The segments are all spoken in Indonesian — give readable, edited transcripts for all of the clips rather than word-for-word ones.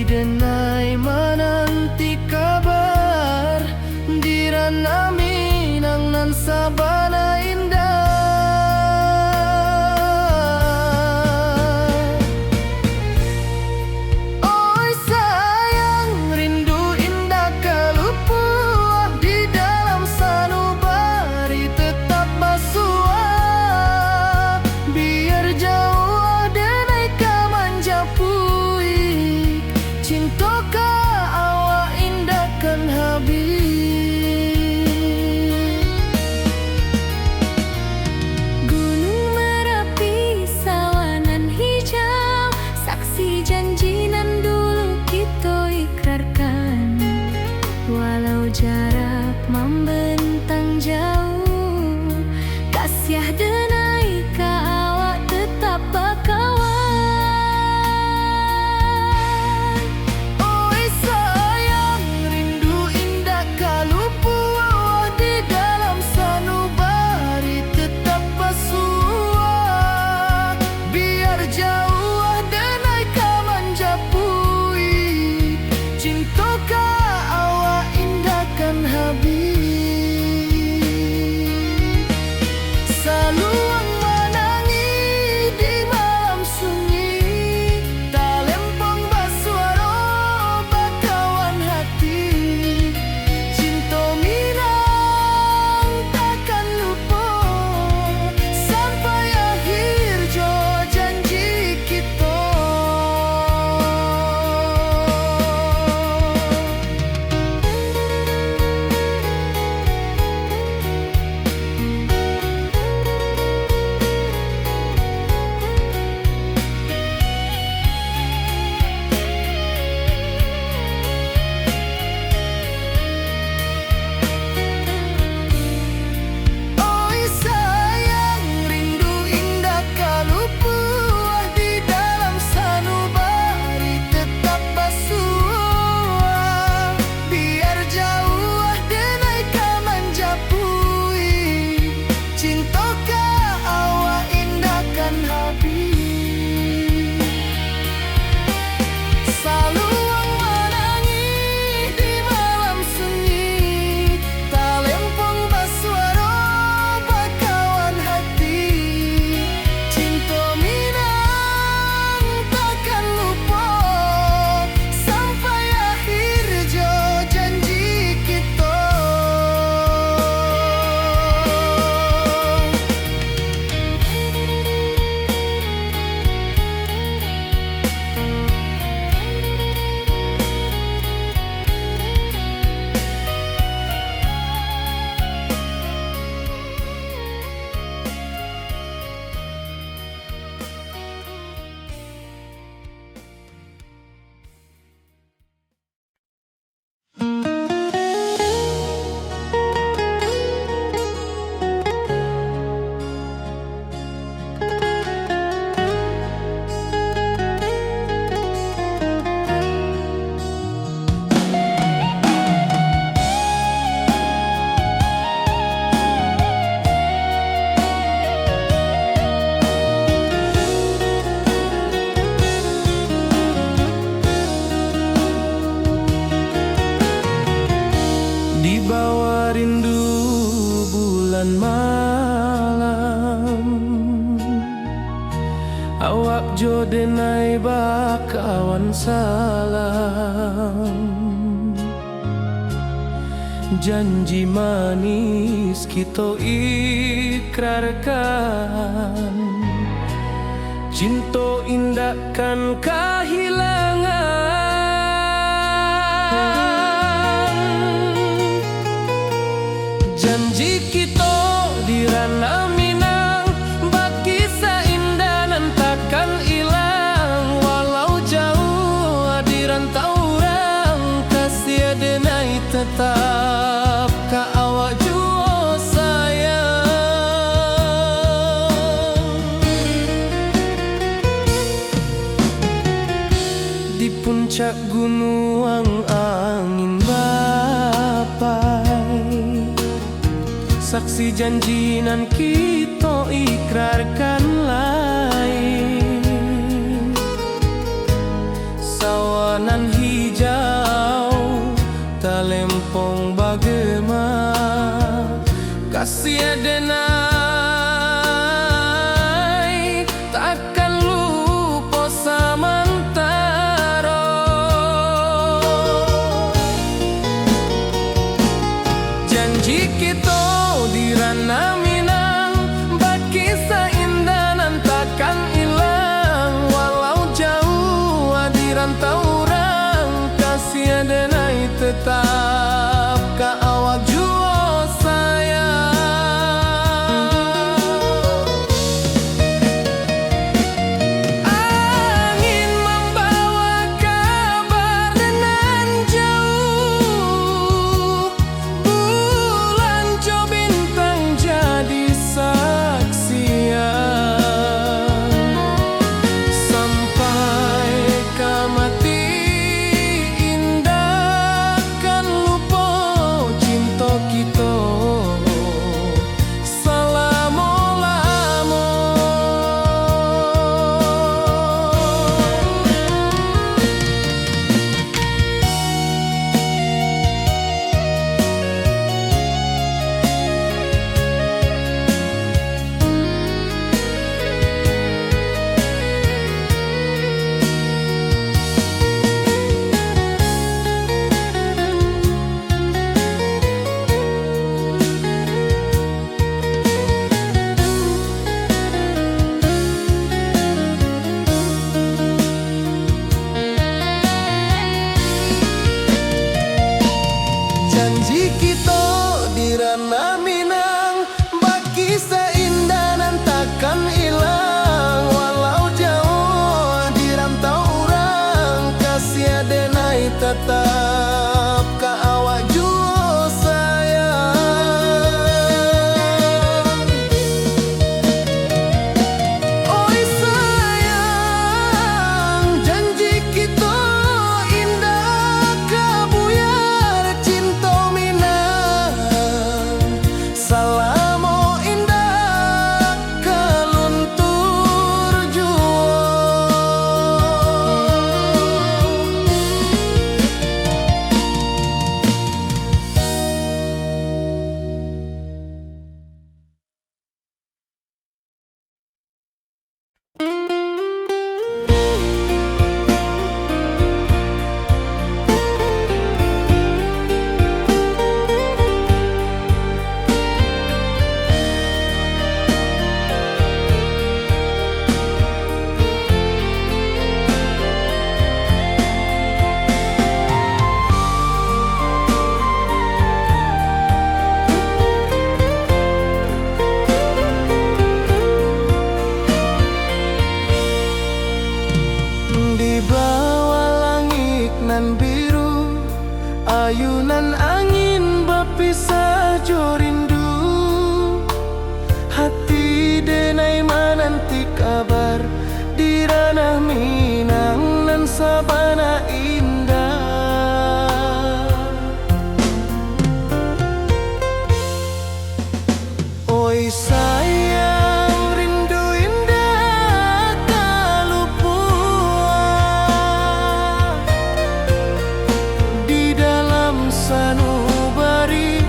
denai menanti kabar dirana Minang nan sabana indah. Oi sayang rindu indah kalupuah di dalam sanubari tetap basuah biar jauh denai kamanja puik cinta ka awak indah kan habis. Gunung Merapi sawanan hijau saksi janji nan dulu kita ikrarkan walau jarak membentang jauh kasiah denai ka awak tetap bakawan. Oi sayang rindu indah kalupuah di dalam sanubari tetap basuah biar jauh denai kamanja puik cinta ka awak indah kan habis. Saluang menangi di malam sunyi talempong basuaro bakawan hati cinta Minang takkan lupa sampai akhir jo janji kita. Oi sayang rindu indah kalupuah di dalam sanubari tetap basuah biar jauh denai kamanja puik cinta ka awak indah kan habis. Saluang menangi di malam sunyi talempong basuaro bakawan hati cinta Minang takkan lupa sampai akhir jo janji kita. Di bawah rindu bulan malam awak jo denai bakawan salam janji manis kita ikrarkan cinta indah kan kehilangan. Janji kita di ranah Minang bakisah indah nan takkan hilang walau jauh di rantau orang kasih denai tetap ka awak jua sayang. Di puncak gunung angin bapai saksi janji nan kita ikrarkan lain sawanan ayunan angin bapisah jo rindu, hati denai menanti kabar di ranah Minang nan sabana indah. Oi sayang, rindu indah kalupua di dalam sanubari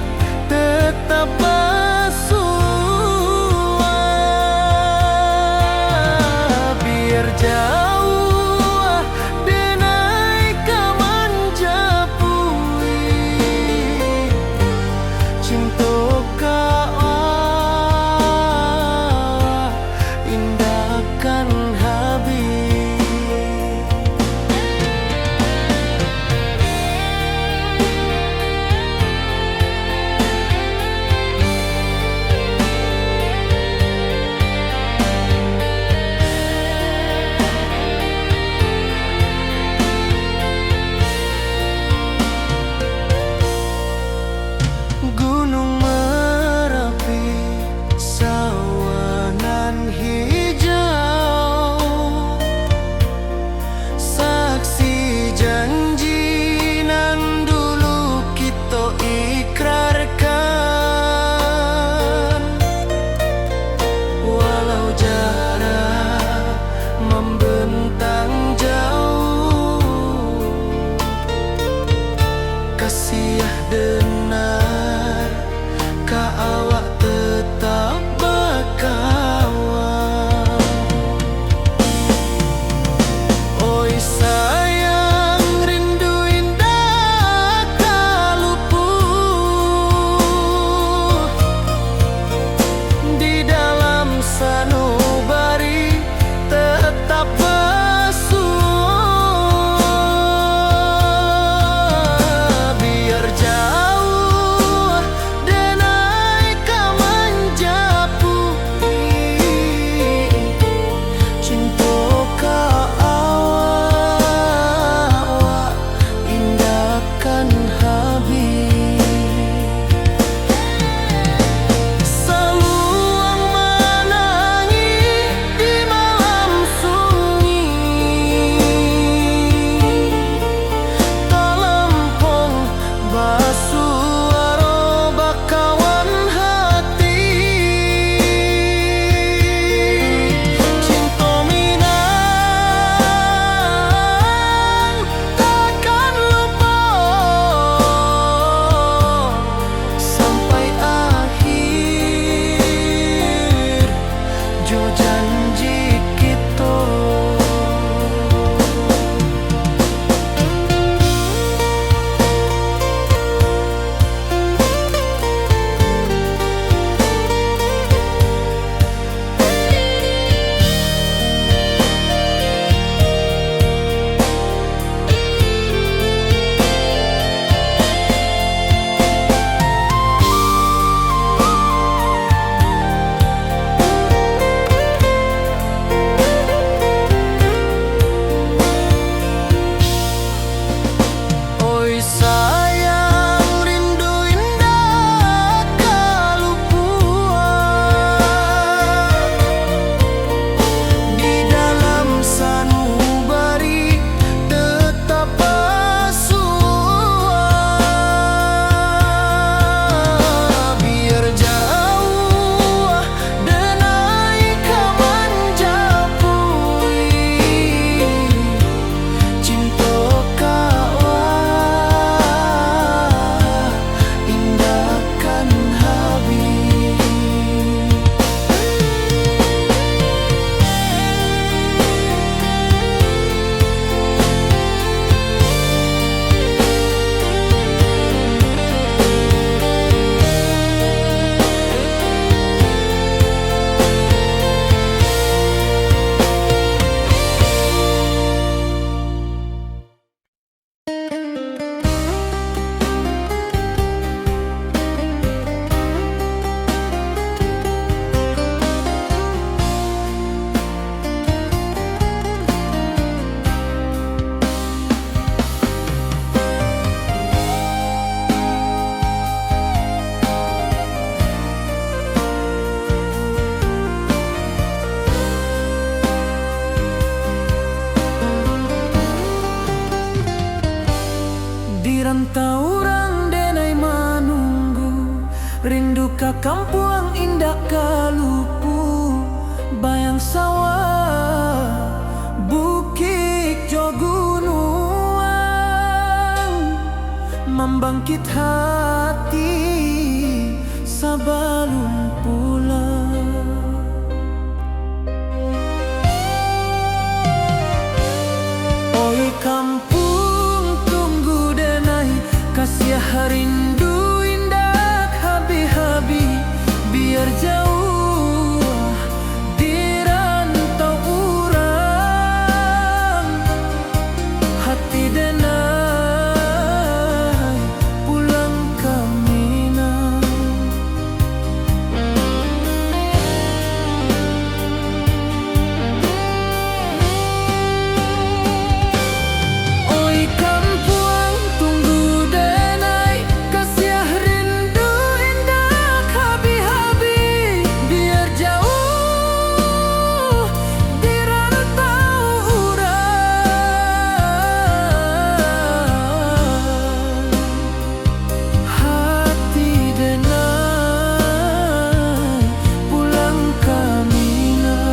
tetap bersua. Biar jauh denai rantau orang denai manunggu, rindu ka kampung indah kalupu, bayang sawah bukit jo gunung, membangkit hati sebelum pulang. Oi kampung tunggu denai, kasih rindu indah habi-habi, biar jauh di rantau urang, hati denai pulang ke Minang. Oi kampung tunggu denai, kasih rindu indah habi-habi, biar jauh di rantau urang, hati denai pulang ke Minang.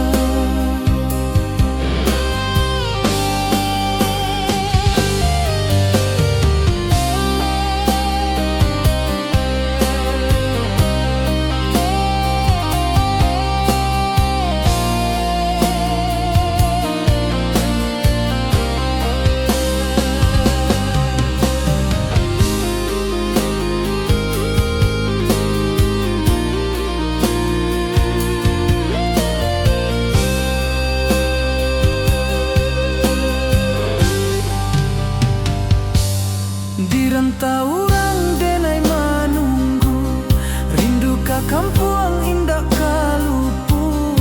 Di rantau orang denai manunggu, rindu ka kampung indah kalupu,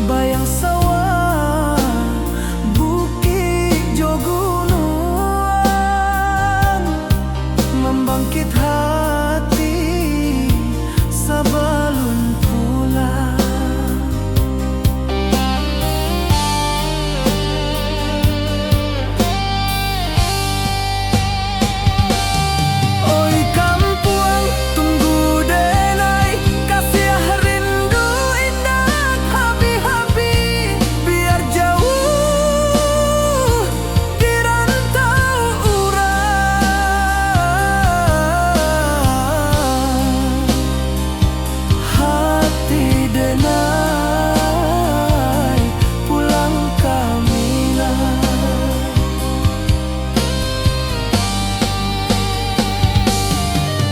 bayang sawah bukit jo gunung, membangkit hati sebelum pulang. Oi kampung tunggu denai, kasih rindu indah habi-habi, biar jauh di rantau urang, hati denai pulang ke Minang.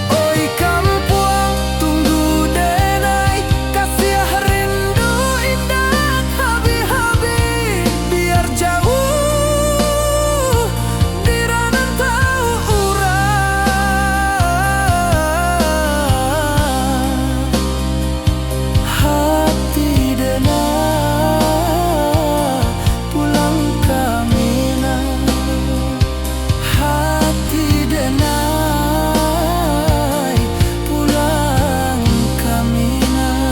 Oi kampung tunggu denai, kasih rindu indah habi-habi, biar jauh di rantau urang, hati denai pulang ke Minang, hati denai pulang ke Minang.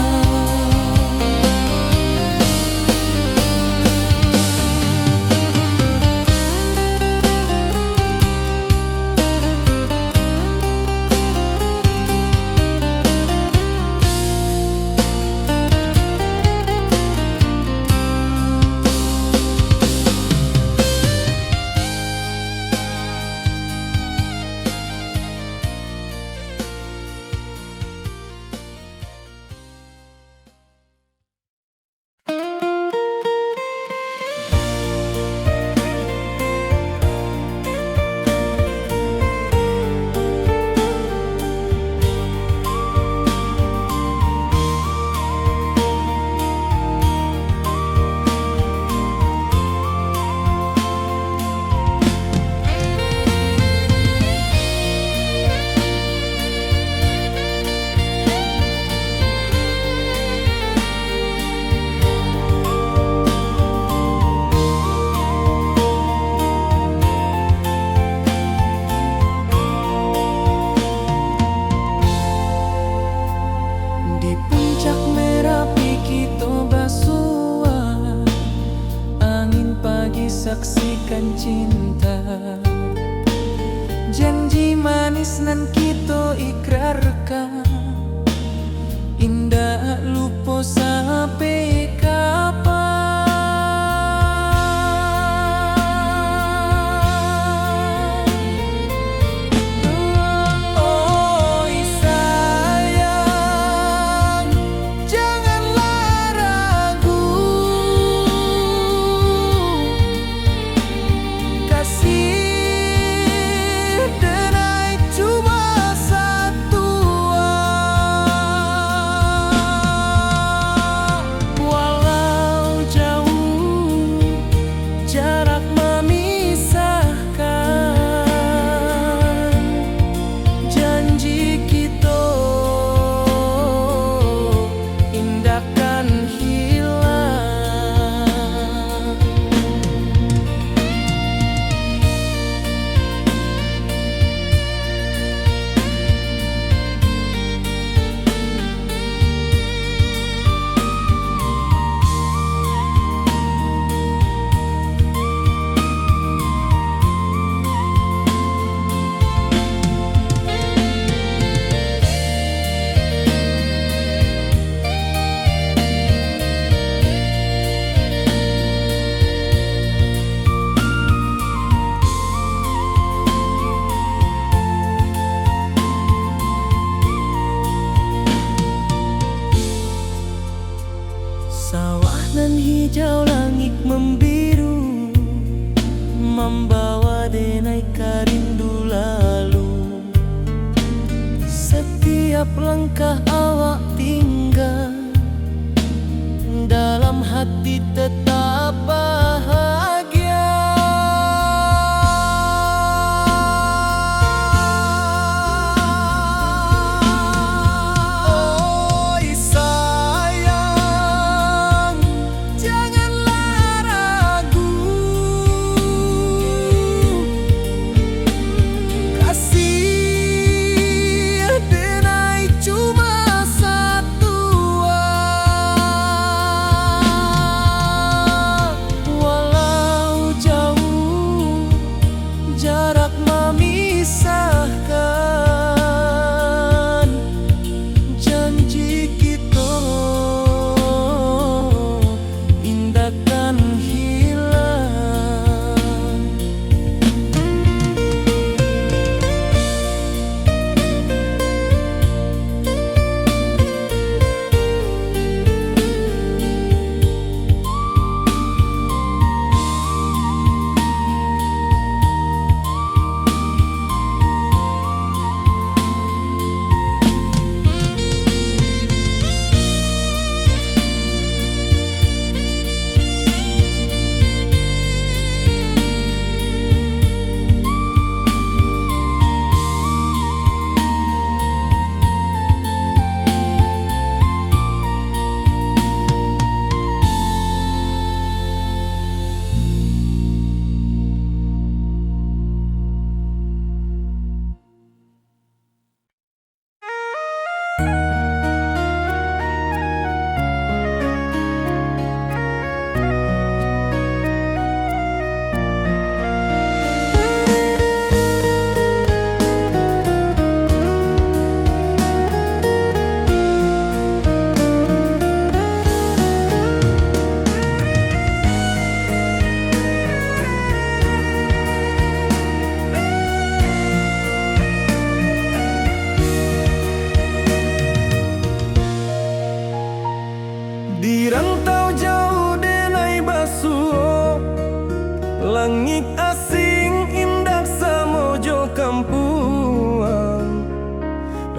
Di puncak Merapi kita basua, angin pagi saksikan cinta, janji manis nan kita ikrarkan, indah lupa sampai kapan. Oi sayang, janganlah ragu, kasih denai cuma satu. Walau jauh jarak memisahkan, janji kita indahkan hilang. Sawah nan hijau, langit membiru, membawa denai rindu lalu. Setiap langkah awak tinggal, dalam hati tetap bahagia. Oi sayang, janganlah ragu, kasih denai cuma satu. Walau jauh jarak memisahkan, janji kita indahkan hilang. Di rantau jauh denai basuh, langit asing indah samojo kampuang.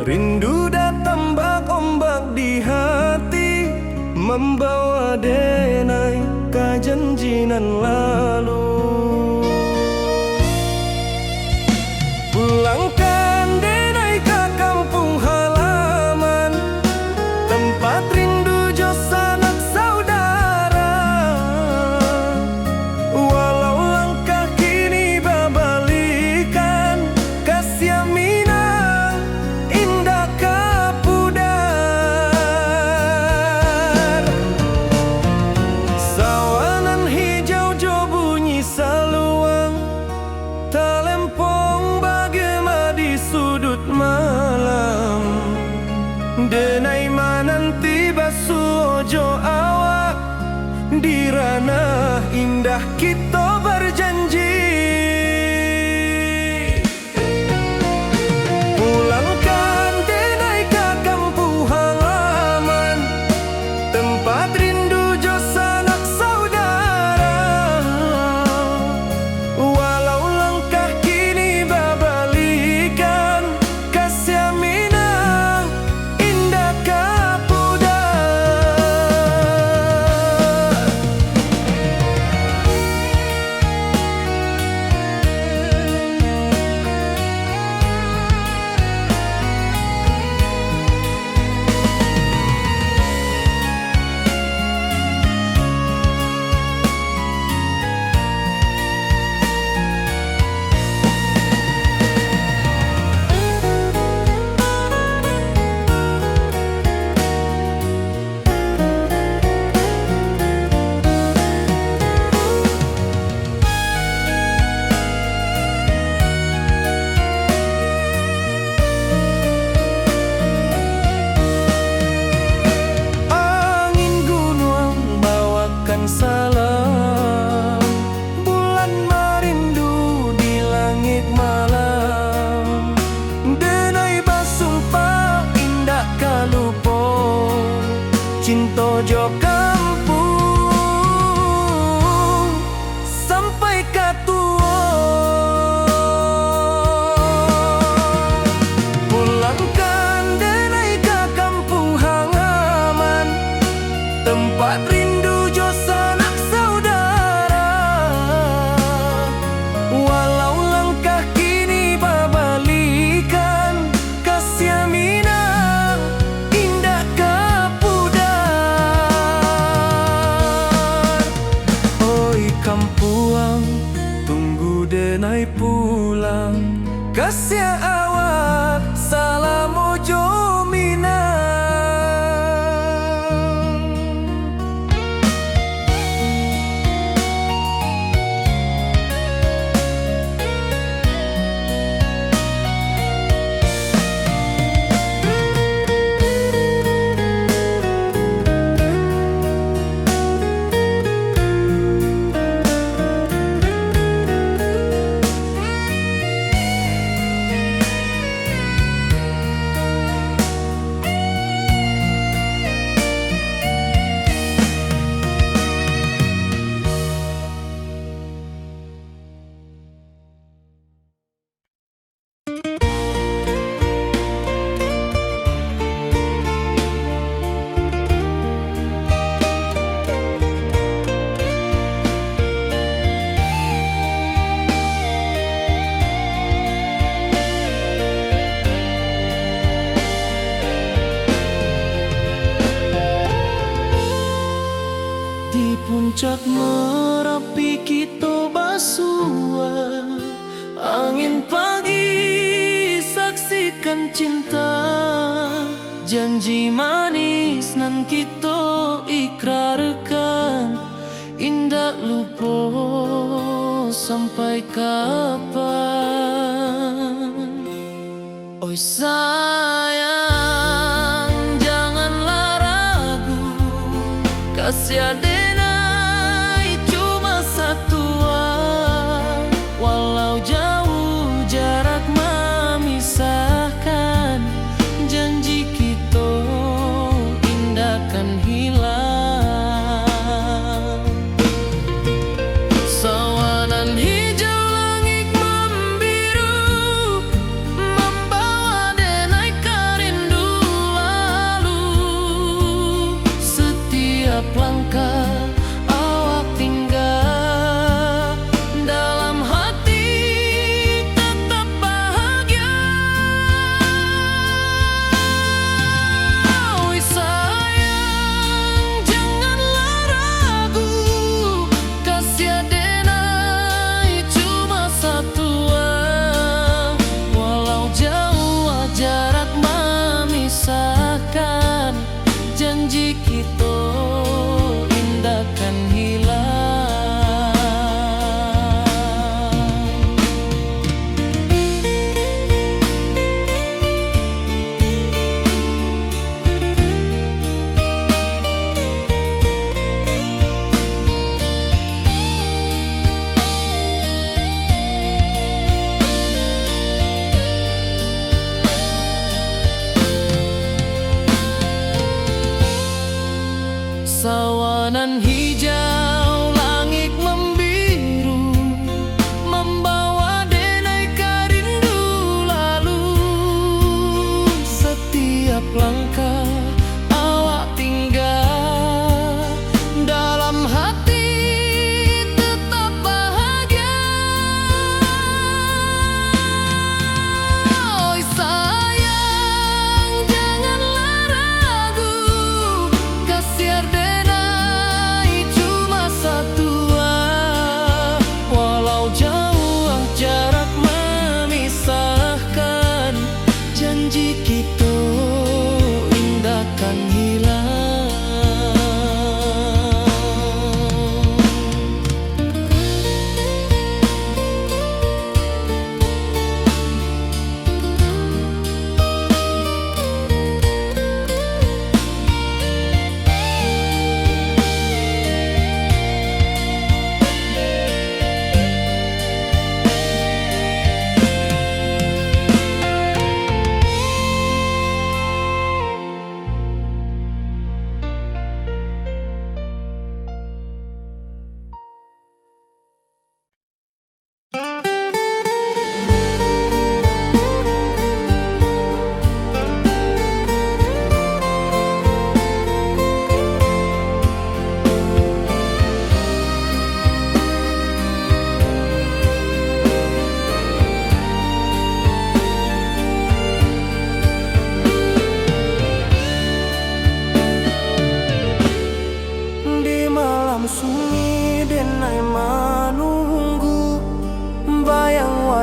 Rindu datang bak ombak di hati, membawa denai kajanjinan lalu. Pulangkan denai ke kampung halaman, tempat rindu jo sanak saudara. Walau langkah kini babalikan, kasih minang indah kapudar. Sawanan hijau jo denai pulang kasih awak salam ojo minang. Di puncak Merapi kita basua, angin pagi saksikan cinta, janji manis nan kita ikrarkan, indah lupa sampai kapan. Oi sayang, janganlah ragu, kasih adenai cuma satu, walau jauh jarak memisahkan, janji kita indahkan hilang. Sawanan hijau langit membiru, membawa denai kerindu lalu, setiap langkah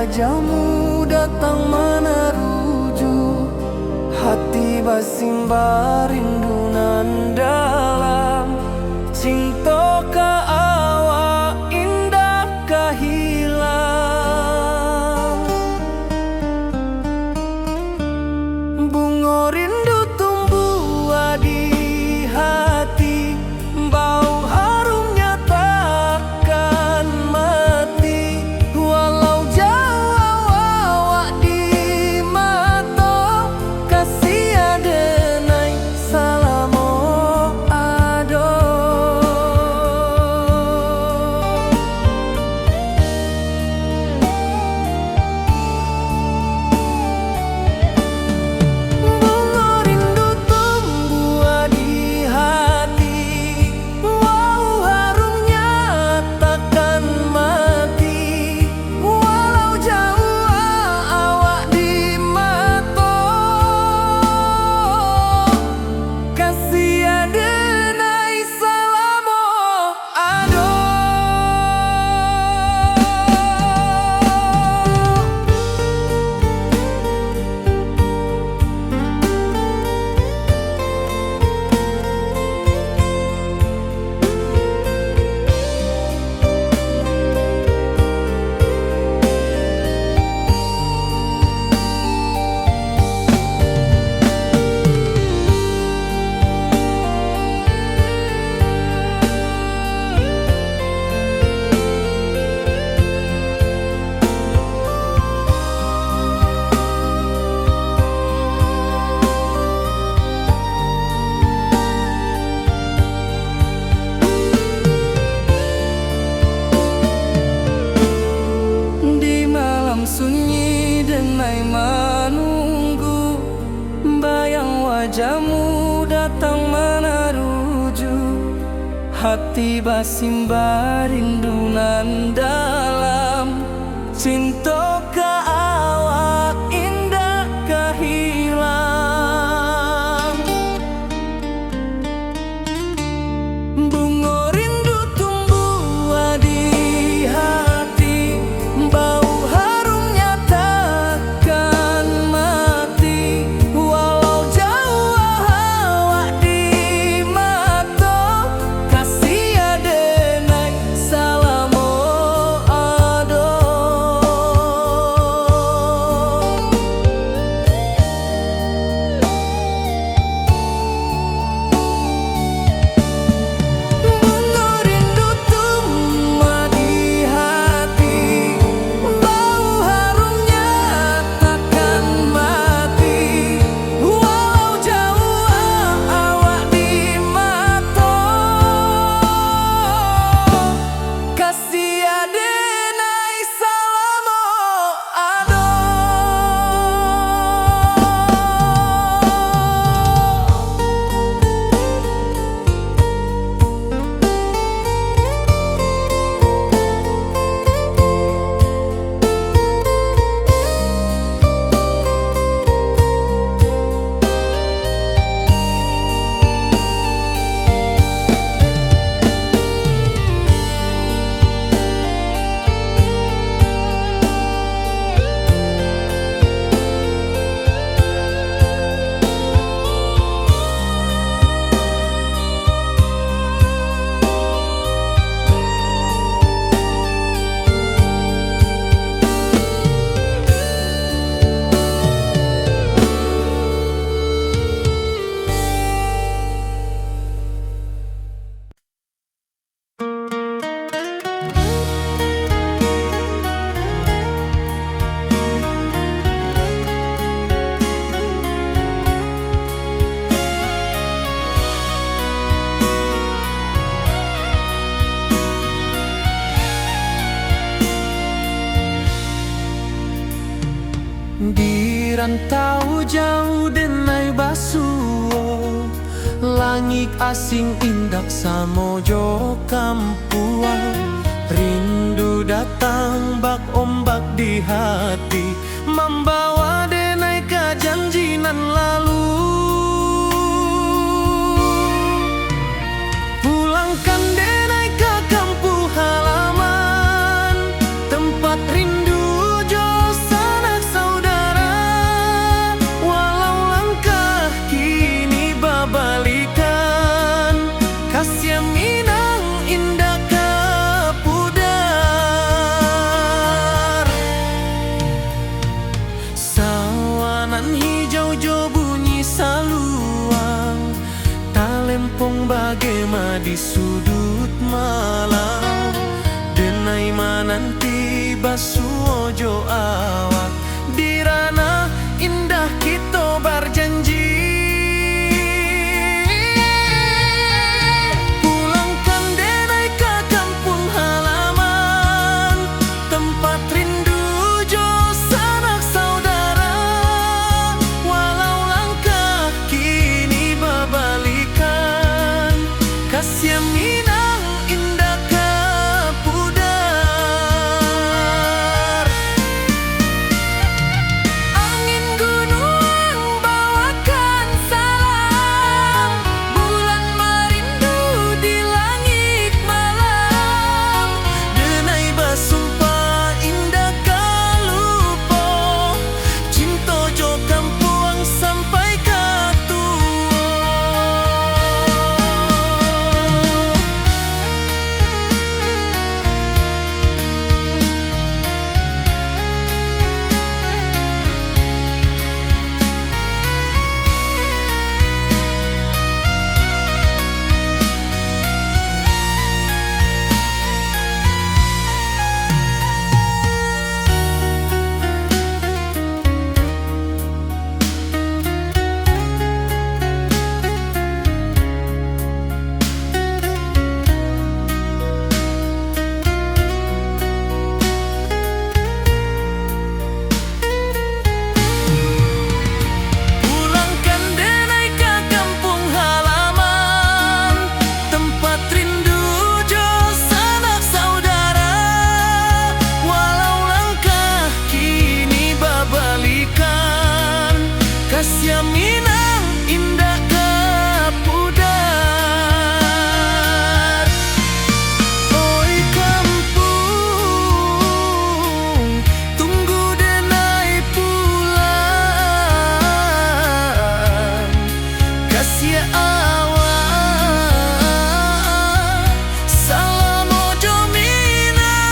wajahmu datang meneruju, hati basimba rindu nan dalam. Cinta ka awak indah ka hilang. Bunga rindu tumbuh di hati, bau harumnya takkan mati. Walau jauh awak di mata, kasih adenai salamo ado. Bunga rindu tumbuh di hati, wow harumnya takkan mati. Walau jauh awak di mata, kasih adenai salamo ado. Di malam sunyi denai menunggu, bayang wajahmu datang meneruju, hati basimba rindu nan dalam. Cinta ka awak indah ka hilang. Bunga rindu tumbuh di hati, bau harumnya takkan mati. Walau jauh awak di mata, kasih adenai salamo ado. Bunga rindu tumbuh di hati, bau harumnya takkan mati. Walau jauh awak di mata, kasih adenai salamo ado. Di rantau jauh denai basuo, langit asing indak samojo kampuan. Rindu datang bak ombak di hati, membawa denai ke janji nan lalu. Pulangkan denai ke kampung halaman, tempat rindu jauh bergema di sudut malam. Denai mananti basuojo awak di ranah indah kita berjanji. Pulangkan denai ke kampung halaman, tempat rindu jo sanak saudara. Walau langkah kini babalikan, kasih Minang indah ke pudar. Angin gunung bawakan salam, bulan merindu di langit malam. Denai basumpah indah kalupo, cinta jo kampung sampai ke tua. Pulangkan denai ke kampung halaman, tempat rindu jo sanak saudara. Walau langkah kini babalikan, kasih Minang indah ke pudar. Oi kampung, tunggu denai pulang. Kasih awak salam ojo Minang.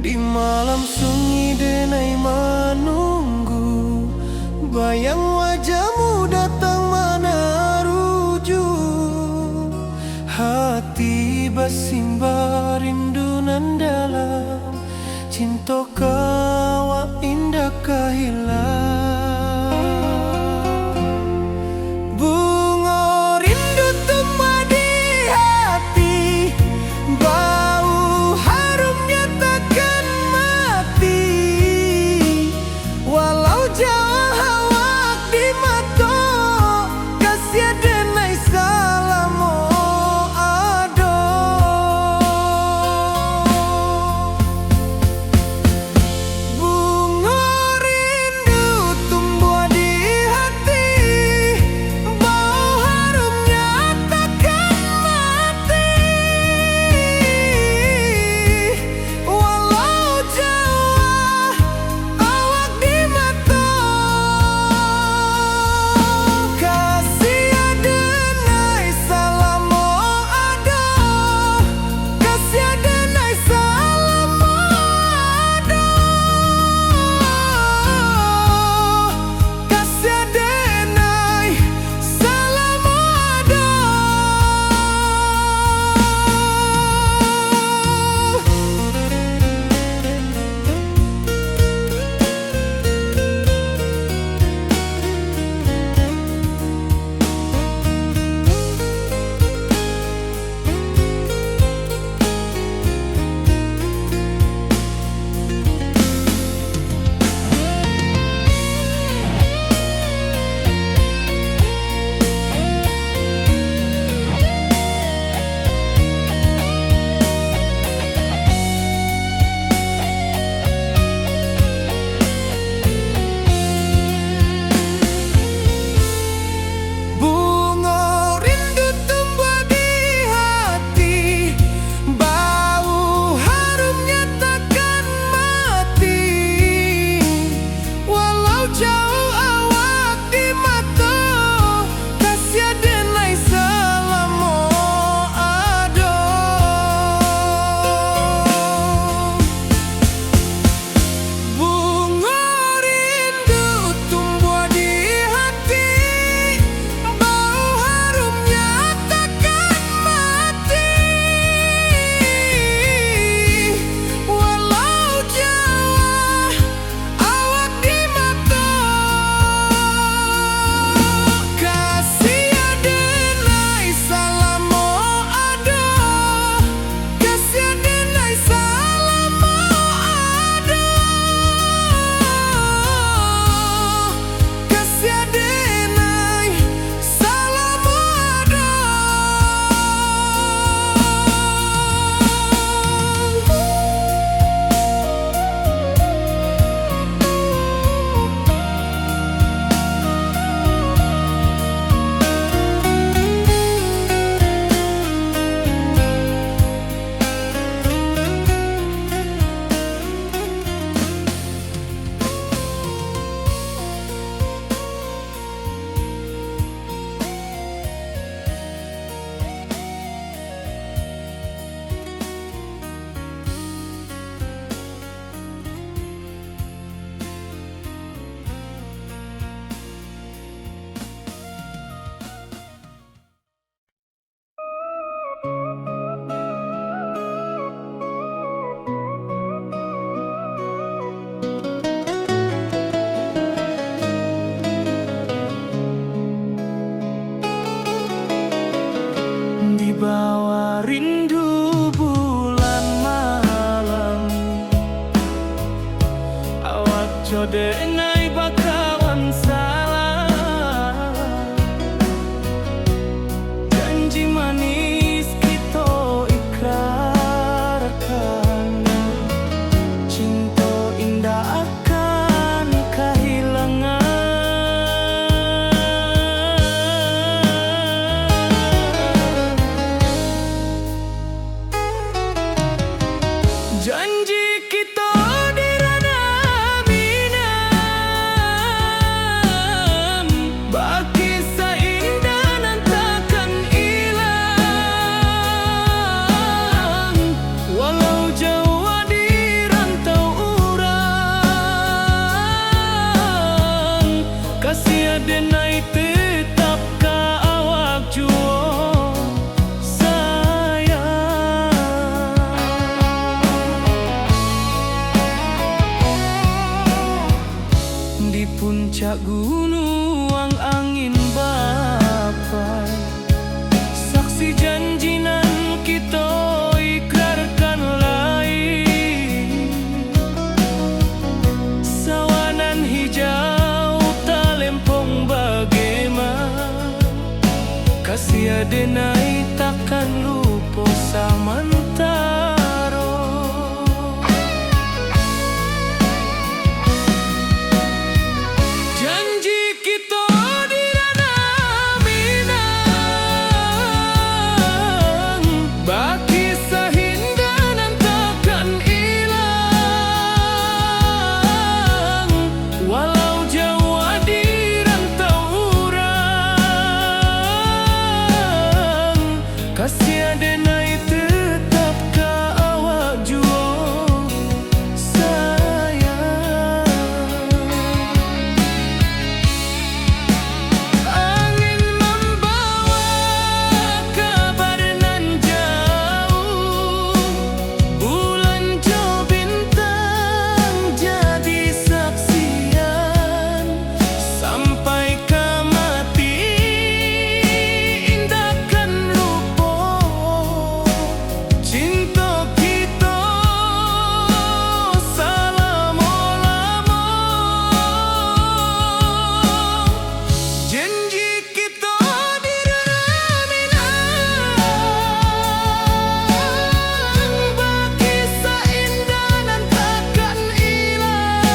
Di malam sunyi denai menunggu, bayang wajahmu datang meneruju. Hati bersimbar rindu nan dalam, cinta kawa indah kehilang. Bunga rindu tumbuh di hati, bau harumnya takkan mati. Walau jauh awak di mata, kasih denai salam ado. Bunga rindu tumbuh di hati, bau harumnya takkan mati. Walau jauh awak di mata, Di puncak gunung angin bapai, saksi janji nan kita ikrarkan lain. Sawanan hijau talempong bagaimana, kasih adenai takkan lupa samantaro. Janji kita di ranah Minang, baki sahindanan takkan hilang. Walau jauh di rantau urang, kasih adenai tetap ka awak jua sayang. Angin membawa kabar nan jauh, bulan jo bintang jadi saksian. Sampai ke mati indahkan lupa cinta kita selama-lama. Janji kita di ranah Minang, baki seindah nan takkan hilang.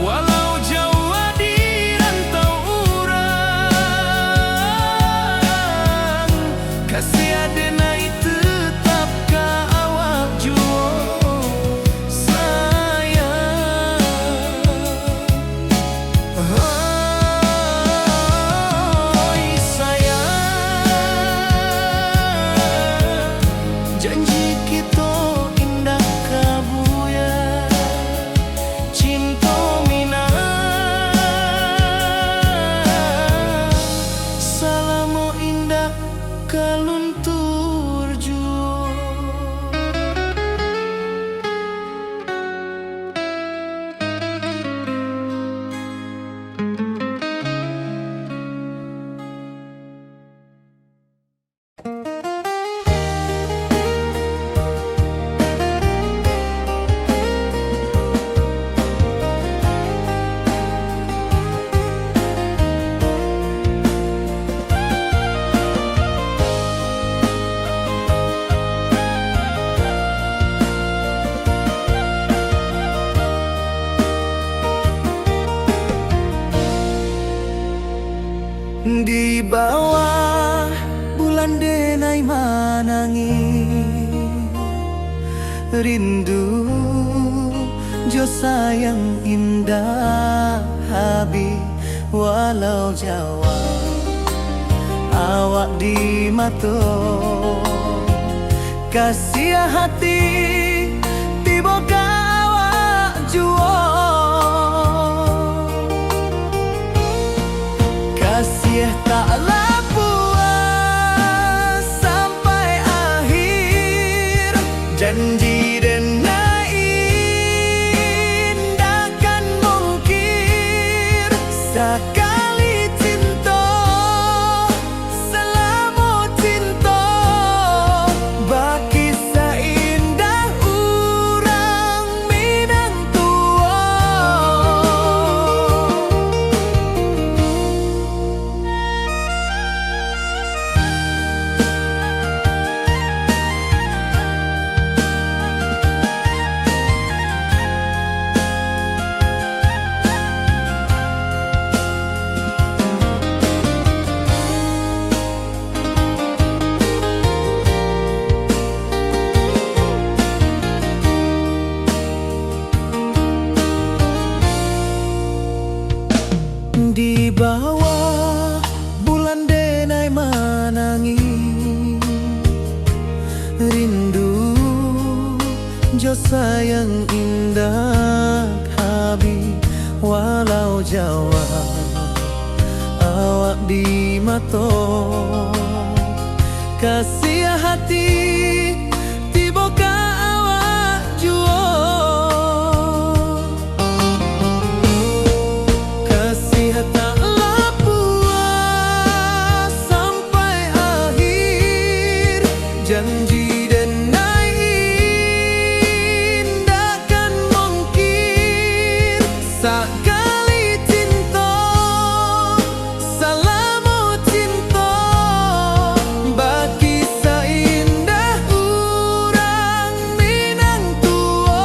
Walau jauh di rantau urang, kasih adenai tetap ka awak jua sayang. Oi sayang, janji kita indah kabuya, cinta Minang selama indah kaluntur jua. Di bawah bulan denai manangi, rindu jo sayang indah habi. Walau jawa awak di mato, kasih hati tiba ka awak jua. Kasih taklah puas sampai akhir, janji denai indahkan mungkir. Sekali cinta selama cinta, baki seindah urang Minang tua. Di bawah bulan denai manangi, rindu jo sayang indah habi. Walau jawa awak di mato, kasih hati tiba ka awak jua. Sakali cinta, salamu cinta, bagi seindah urang Minang tua.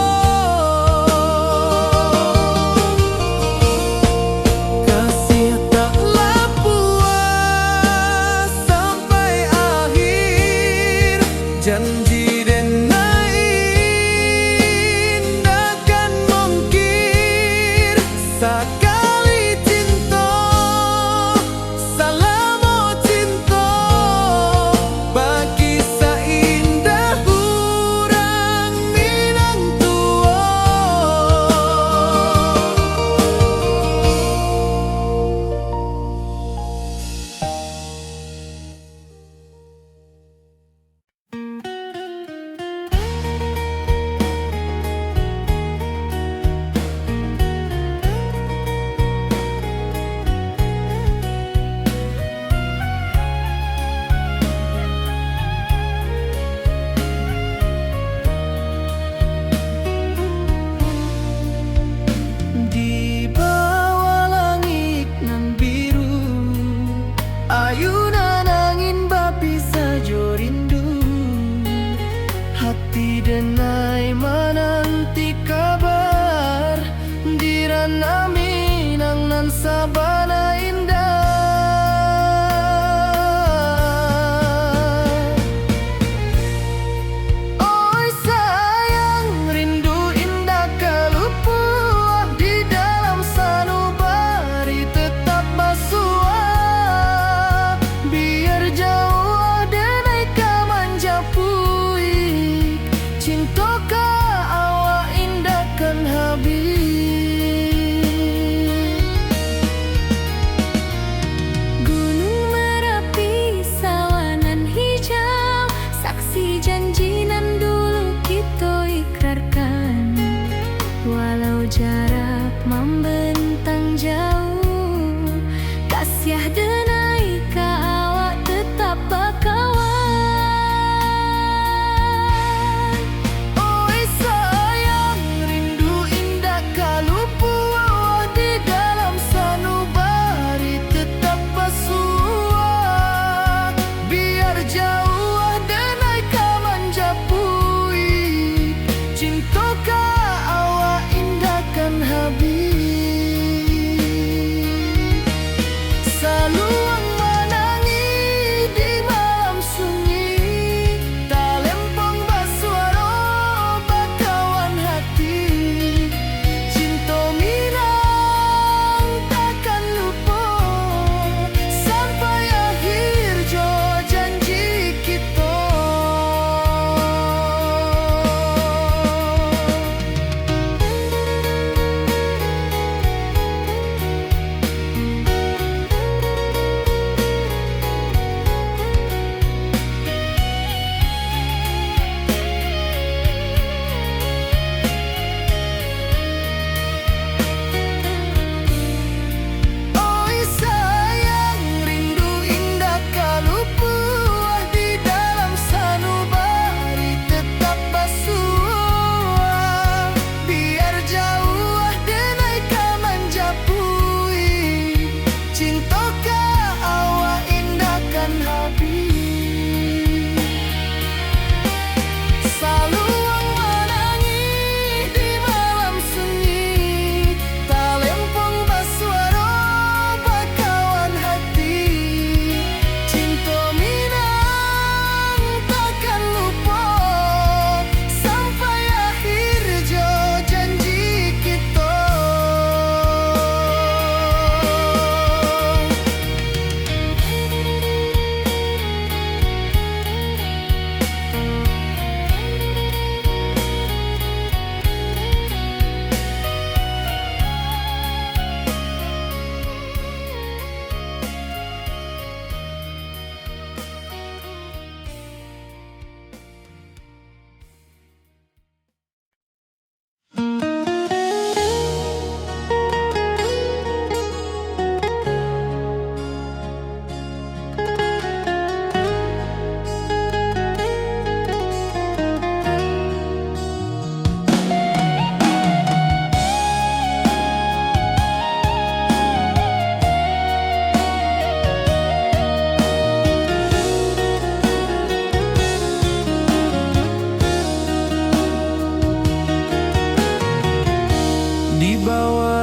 Kasih taklah puas sampai akhir, janji dan takkan mungkir. Sakali cinta, salamu cinta, bagi seindah urang Minang tua.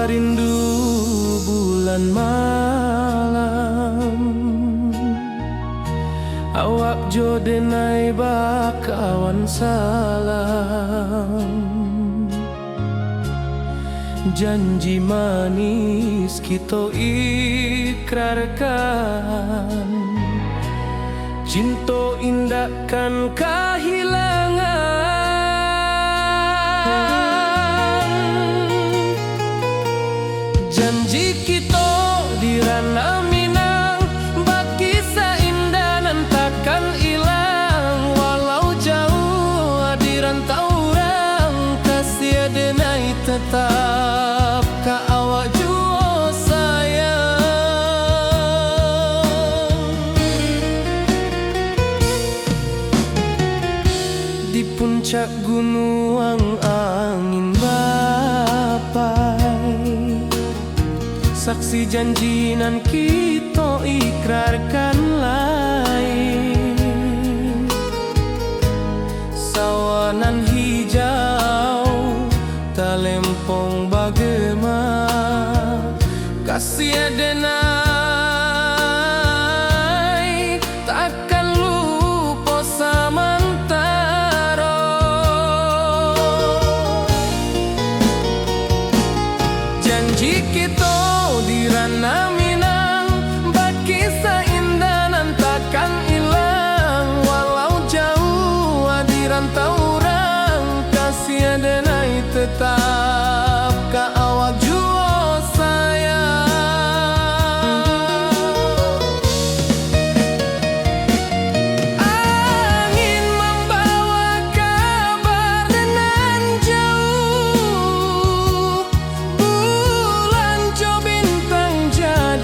Sarindu bulan malam, awak jo denai bakawan salam. Janji manis kita ikrarkan, cinta indahkan kehilangan. Janji kita di ranah Minang, bakisah indah nan takkan hilang. Walau jauh di rantau orang, kasih denai tetap ka awak jua sayang. Di puncak gunung angin bapai, saksi janji nan kita ikrarkan lain. Sawanan hijau talempong bagema, kasih denai takkan lupa samantara. Janji kita di ranah Minang, bakisah indah nan takkan hilang. Walau jauh di rantau orang, kasih denai tetap ka awak jua sayang. Angin membawa kabar nan jauh, bulan jo bintang jadi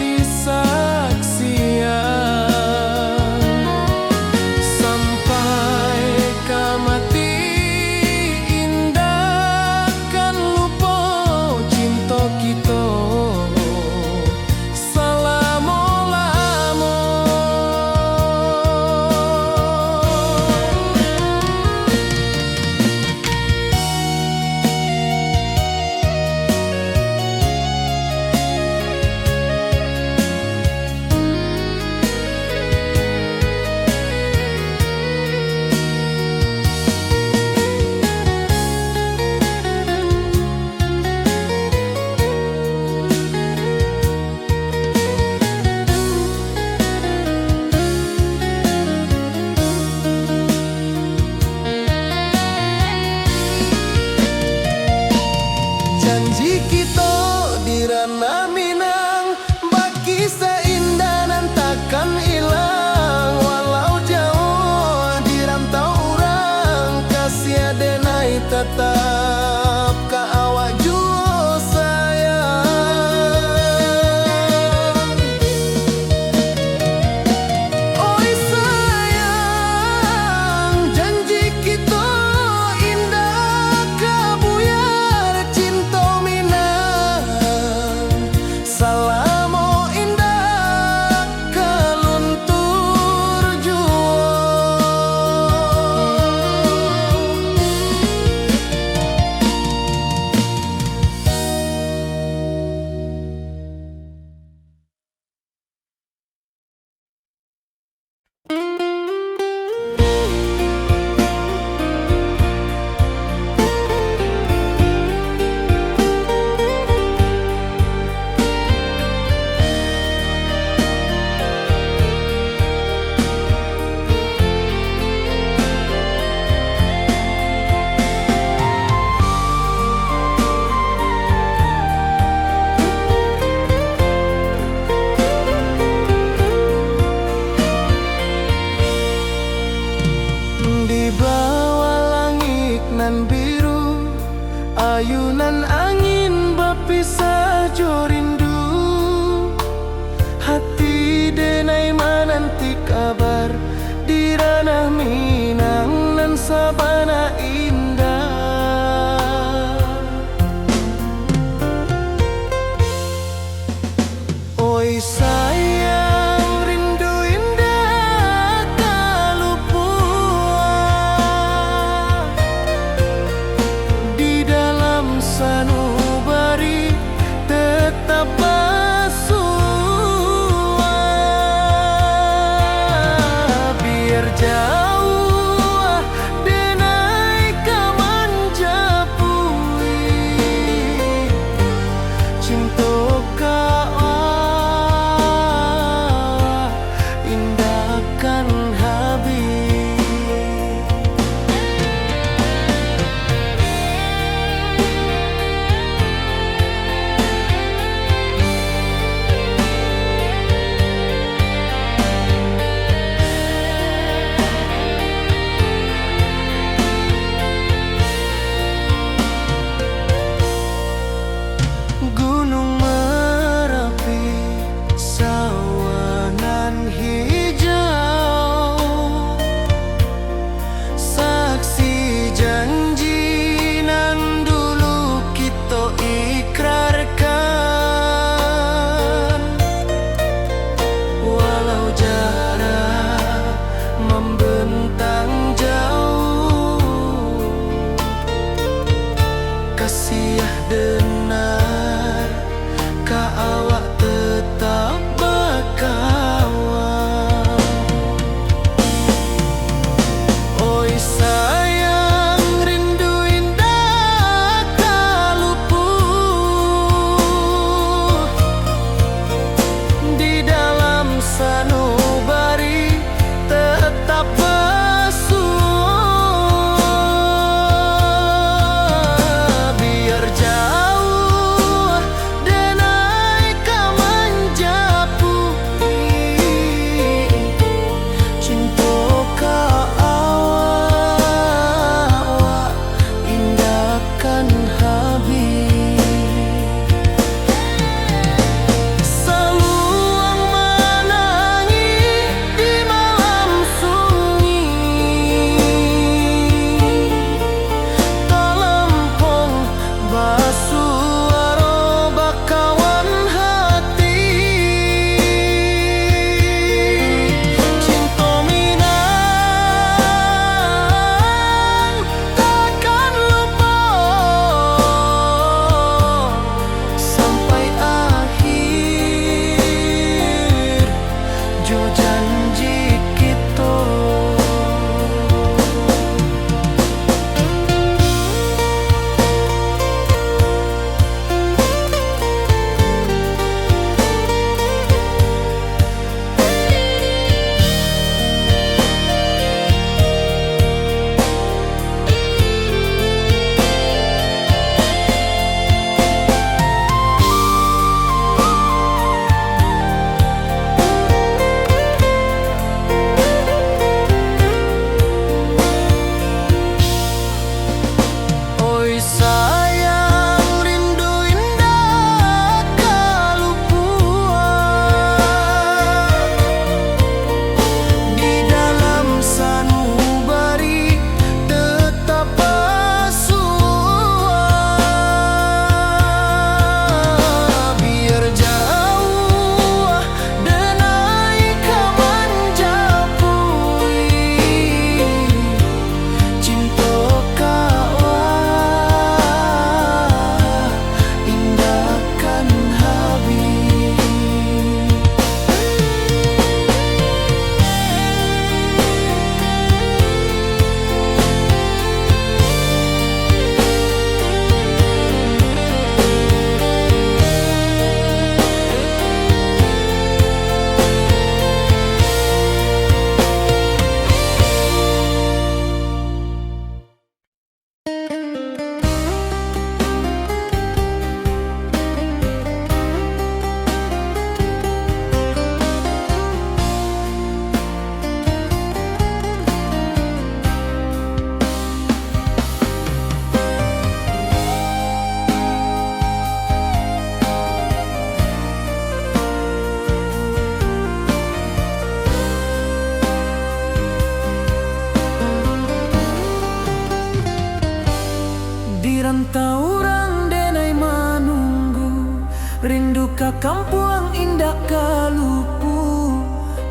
Rindu ka kampung indah kalupu,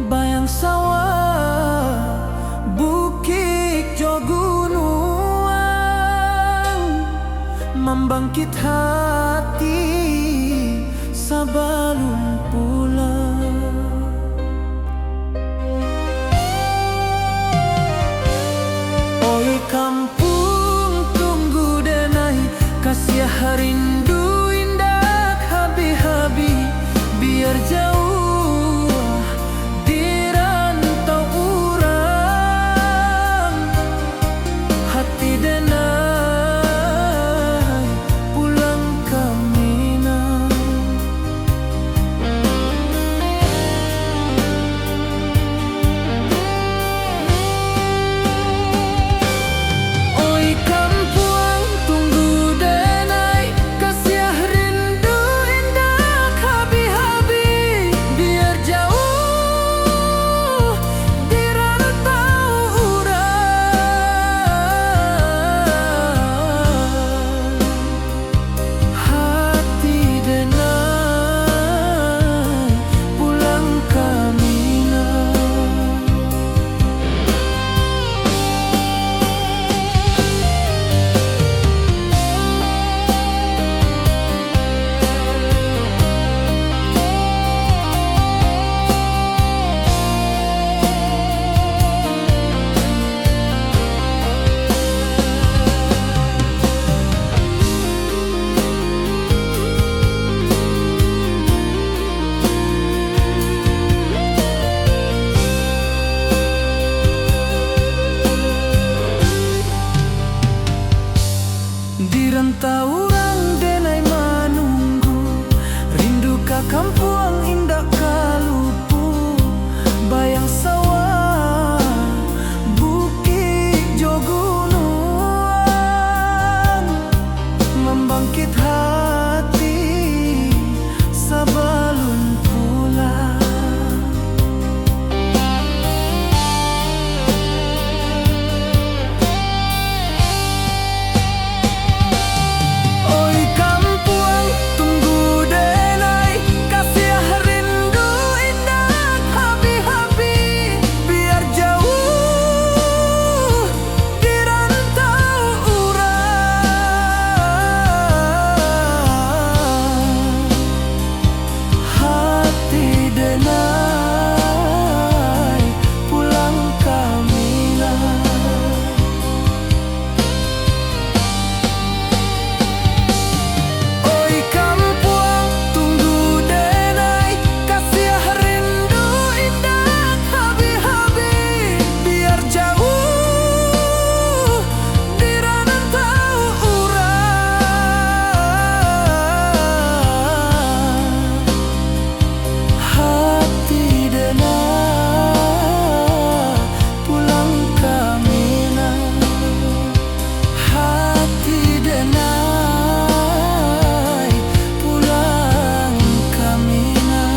bayang sawah, bukit jo gunung, membangkit hati sebelum pulang. Oi kampung tunggu denai, kasih rindu indah habi-habi, biar jauh di rantau urang, hati denai pulang ke Minang. Oi kampung tunggu denai, kasih rindu indah habi-habi, biar jauh di rantau urang, hati denai pulang ke Minang. Di rantau urang denai menunggu, rindu ka kampung indah kalupu, bayang sawah, bukit jo gunung, membangkit hati sebelum pulang. Oi kampung tunggu denai, kasih rindu indah habi-habi, biar jauh di rantau urang, hati denai pulang ke Minang. Oi kampung tunggu denai, kasih rindu indah habi-habi, biar jauh di rantau urang, hati denai pulang ke Minang, hati denai pulang ke Minang.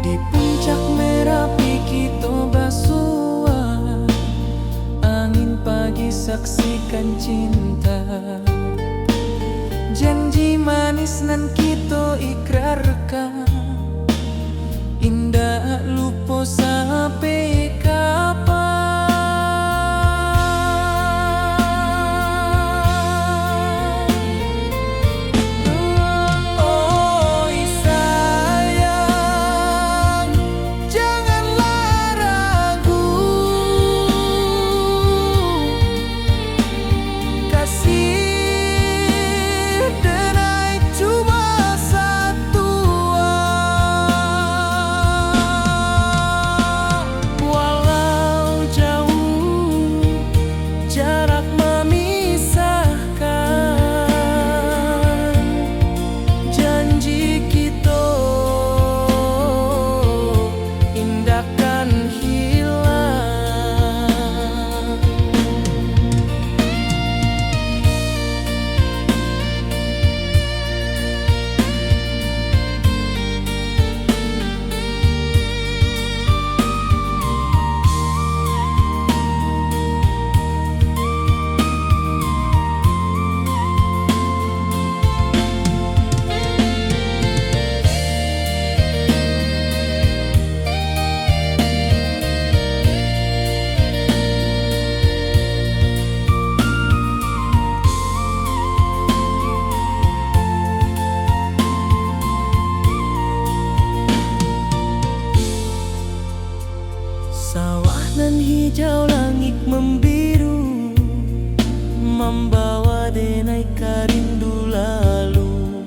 Di puncak Merapi kita basua, angin pagi saksikan cinta, janji manis nan kita ikrarkan, indah lupa sampai kapan. Oi sayang, janganlah ragu, kasih denai cuma satu. Walau jauh jarak memisahkan, janji kita indahkan hilang. Sawah nan hijau, langit membiru, membawa denai rindu lalu.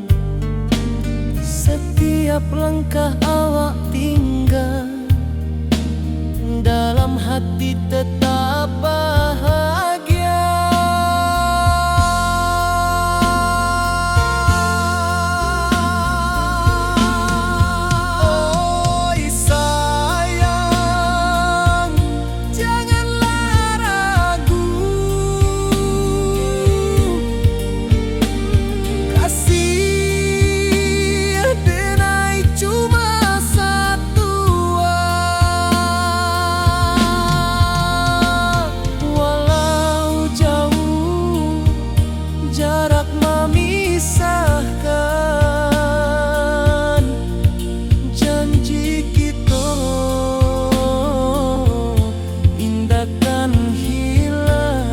Setiap langkah awak tinggal, dalam hati tetap bahagia. Oi sayang, janganlah ragu, kasih denai cuma satu. Walau jauh jarak memisahkan, janji kita indahkan hilang.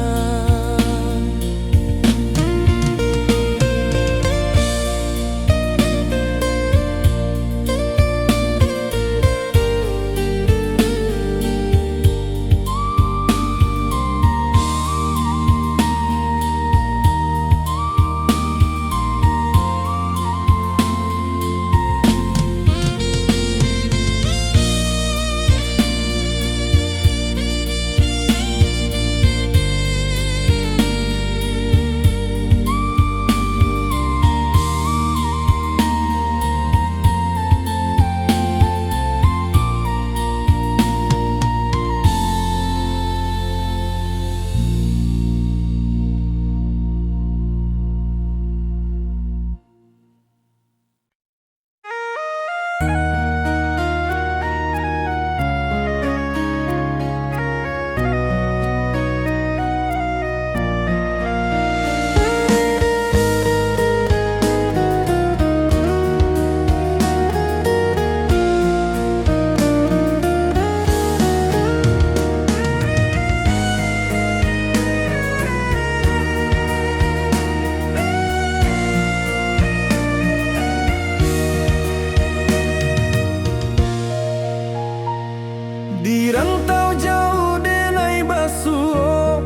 Di rantau jauh denai basuh,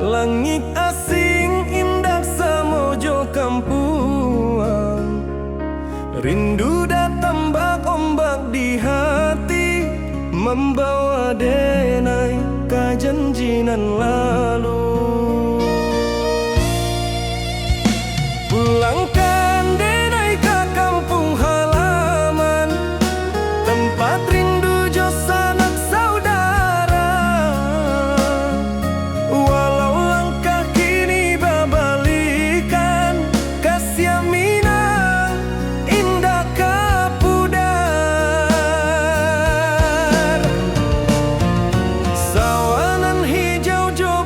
langit asing indah samojo kampuang. Rindu datang bak ombak di hati, membawa denai kajanjinan lalu. Pulangkan denai ke kampung halaman, tempat rindu jo sanak saudara. Walau langkah kini babalikan, kasih minang indah kapudar. Sawanan hijau jo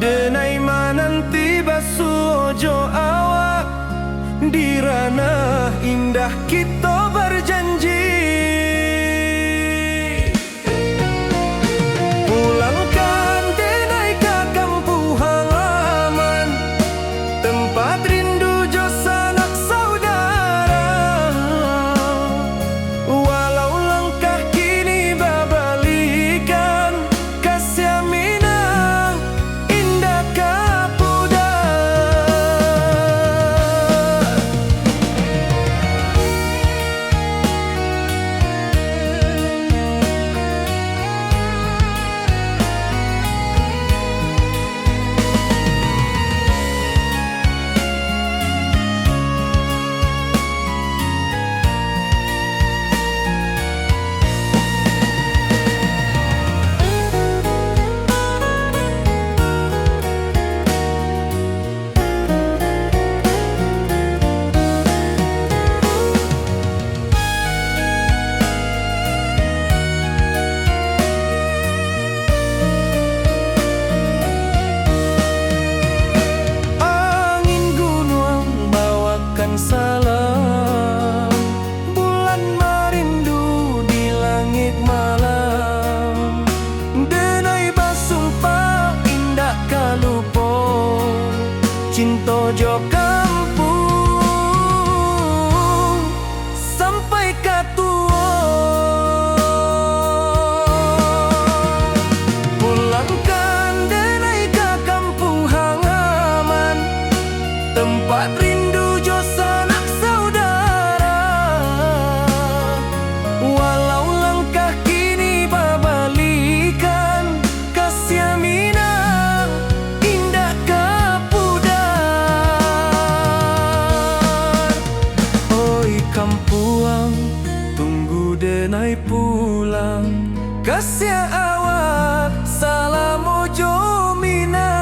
denai mananti basu ojo awak di ranah indah kita berjanji. Pulangkan denai ke kampung halaman, tempat rindu jo sanak saudara. Walau langkah kini babalikan, kasih minang indah kapuda. Salam bulan merindu di langit malam, denai basumpah indah kalupo cinta jo kampung sampai katua. Pulangkan denai ke kampung halaman, tempat rindu jo sanak saudara. Walau langkah kini babalikan, kasih minang indah kapudar. Oi kampuang, tunggu denai pulang, kasih awak salam ojo minang.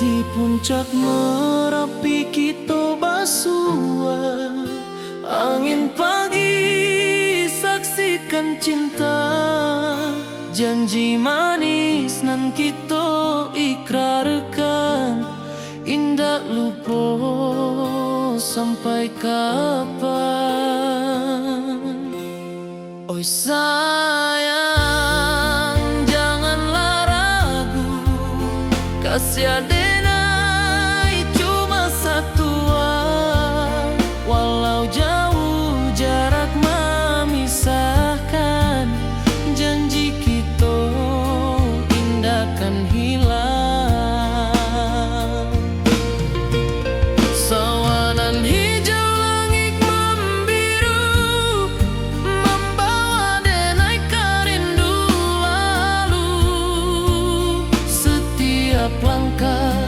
Di puncak Merapi kita basua, angin pagi saksikan cinta, janji manis nan kita ikrarkan, indah lupa sampai kapan. Oi sayang, janganlah ragu, kasih denai cuma satu. Walau jauh jarak memisahkan, janji kita indahkan hilang. Sawanan hijau langit membiru, membawa denai kerindu lalu. Setiap langkah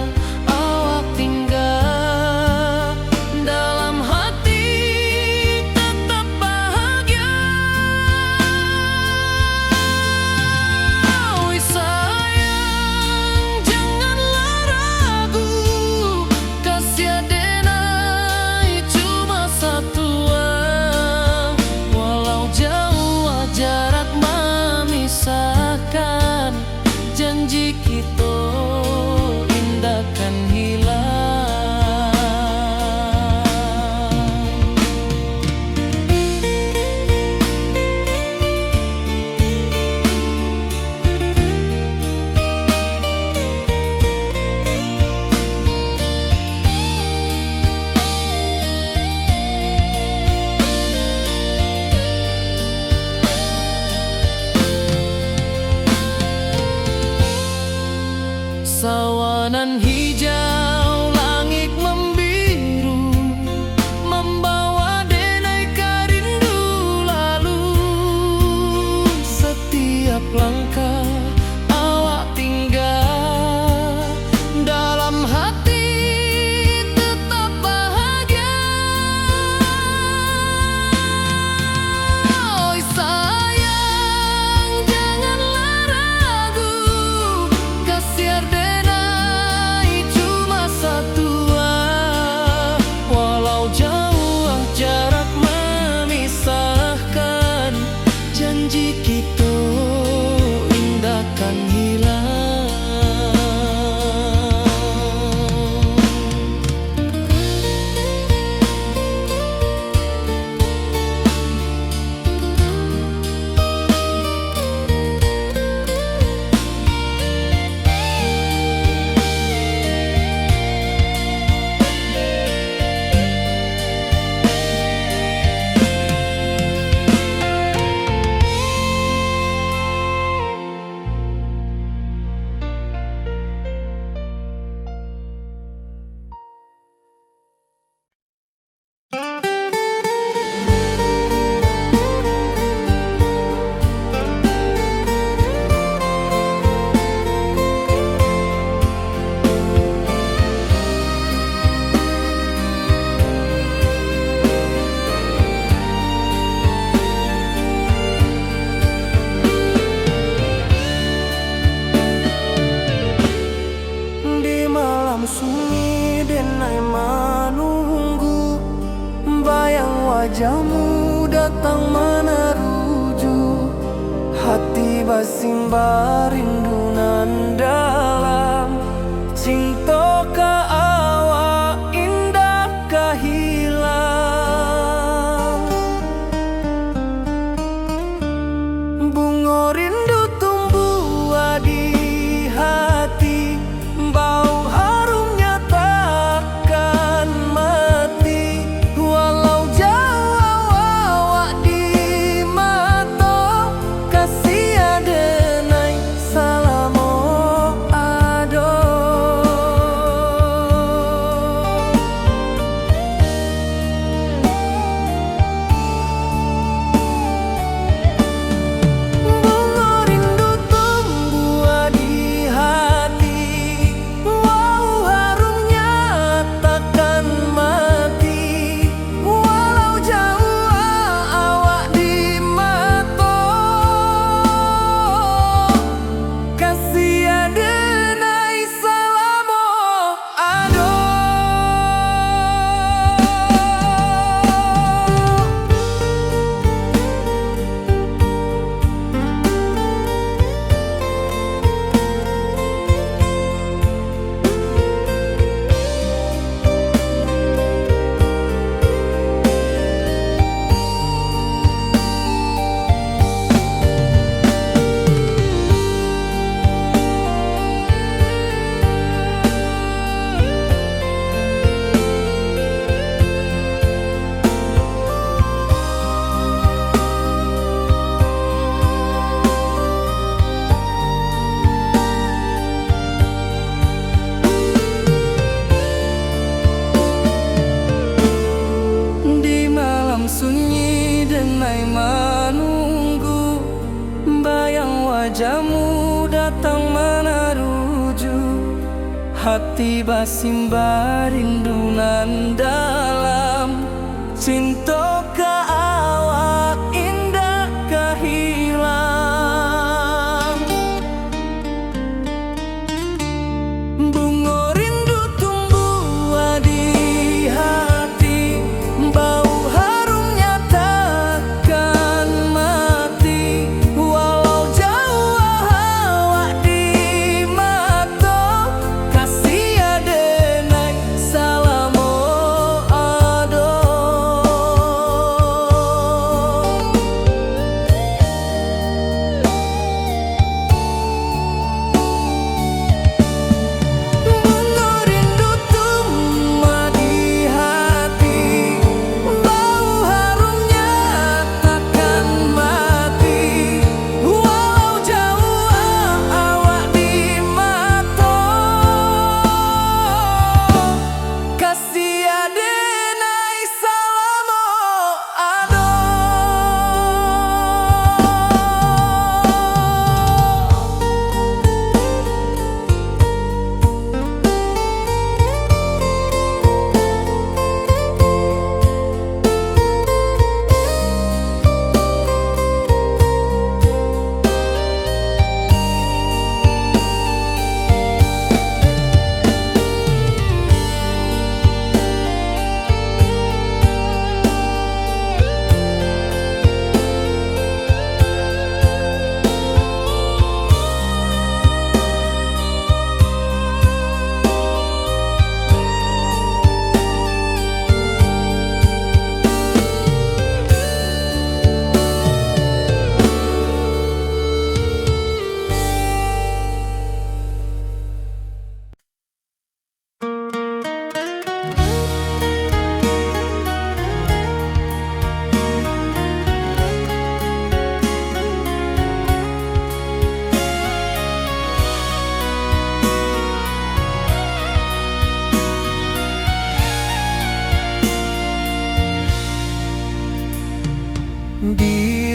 Sawanan hijau, langit membiru, membawa denai rindu lalu. Setiap langkah awak tinggal, dalam hati tetap bahagia. Oi sayang, janganlah ragu, kasih denai cuma satu. Walau jauh jarak memisahkan, janji kita indahkan hilang. Sunyi denai menunggu, bayang wajahmu datang meneruju. Hati bersimbar rindu nan dalam, cinta ke awak indah kehilang. Bunga rindu tumbuh di hati, bau sunyi denai menunggu, bayang wajahmu datang meneruju. Hati bersimbar rindu nan dalam, cinta ke awak indah kehilang. Bunga rindu tumbuh di hati, bau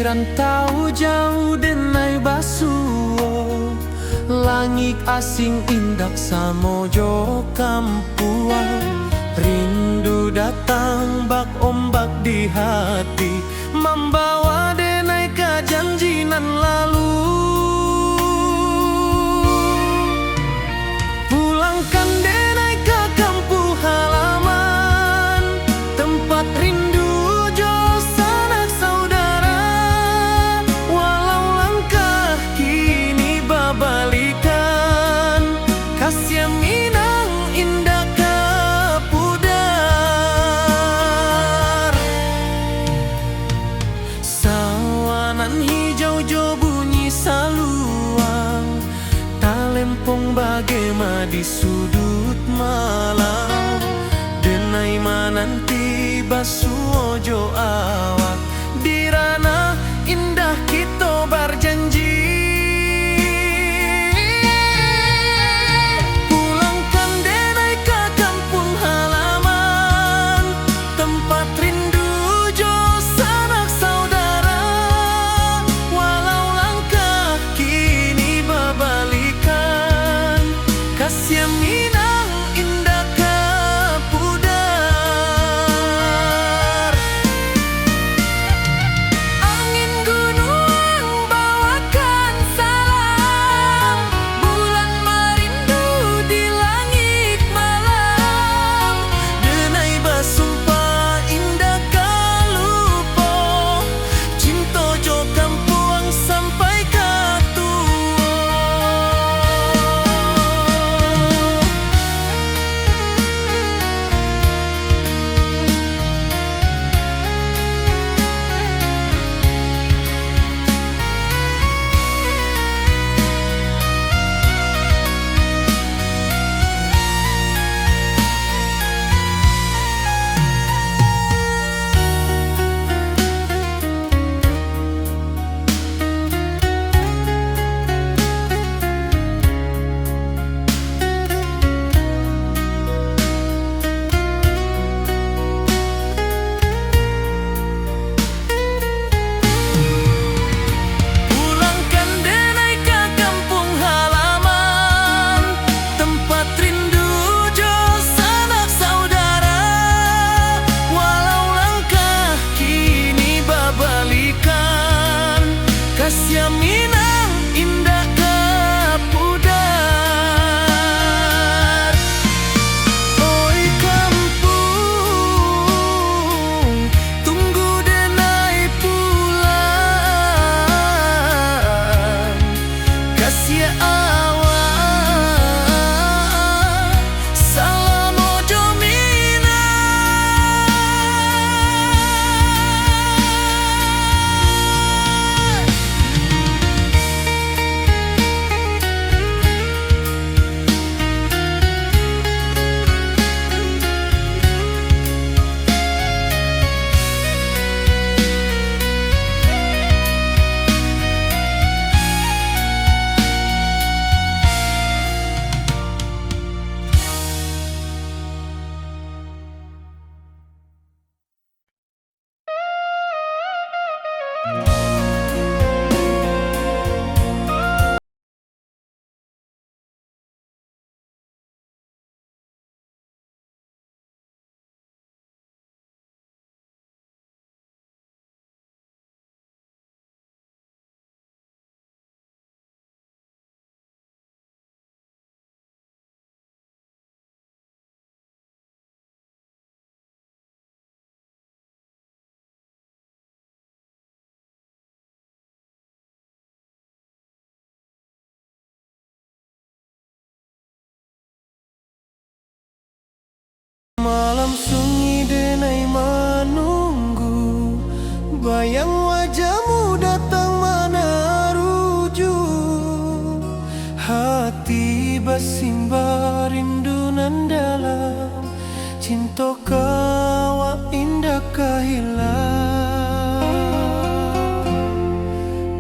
rantau jauh denai basuo, langit asing indak samojo kampuang. Rindu datang bak ombak di hati, membawa denai ke janjinan lalu. Pulangkan denai ke kampung halaman, tempat rindu jo sanak saudara. Walau langkah kini babalikan, kasih Minang indah kepudar. Sawanan hijau jo bunyi saluang, talempong bagema di sudut malam. Denai mananti basuo jo awak, di ranah indah kita berjanji. Pulangkan denai ke kampung halaman, tempat rindu jo sanak saudara. Walau langkah kini babalikan, kasih Minang indah kepudar. Angin gunung bawakan salam, bulan merindu di langit malam. Denai basumpah indah kalupo, cinta jo kampuang sampai ke tua. Pulangkan denai ke kampung halaman, tempat rindu jo sanak saudara. Walau langkah kini babalikan, kasih Minang indah kepudar. Oi kampung, tunggu denai pulang. Kasih awak, salam ojo Minang. Malam sunyi denai menunggu, bayang wajahmu datang mana rujuk. Hati bersimba rindu nan dalam, cinta kawa indah kehilang.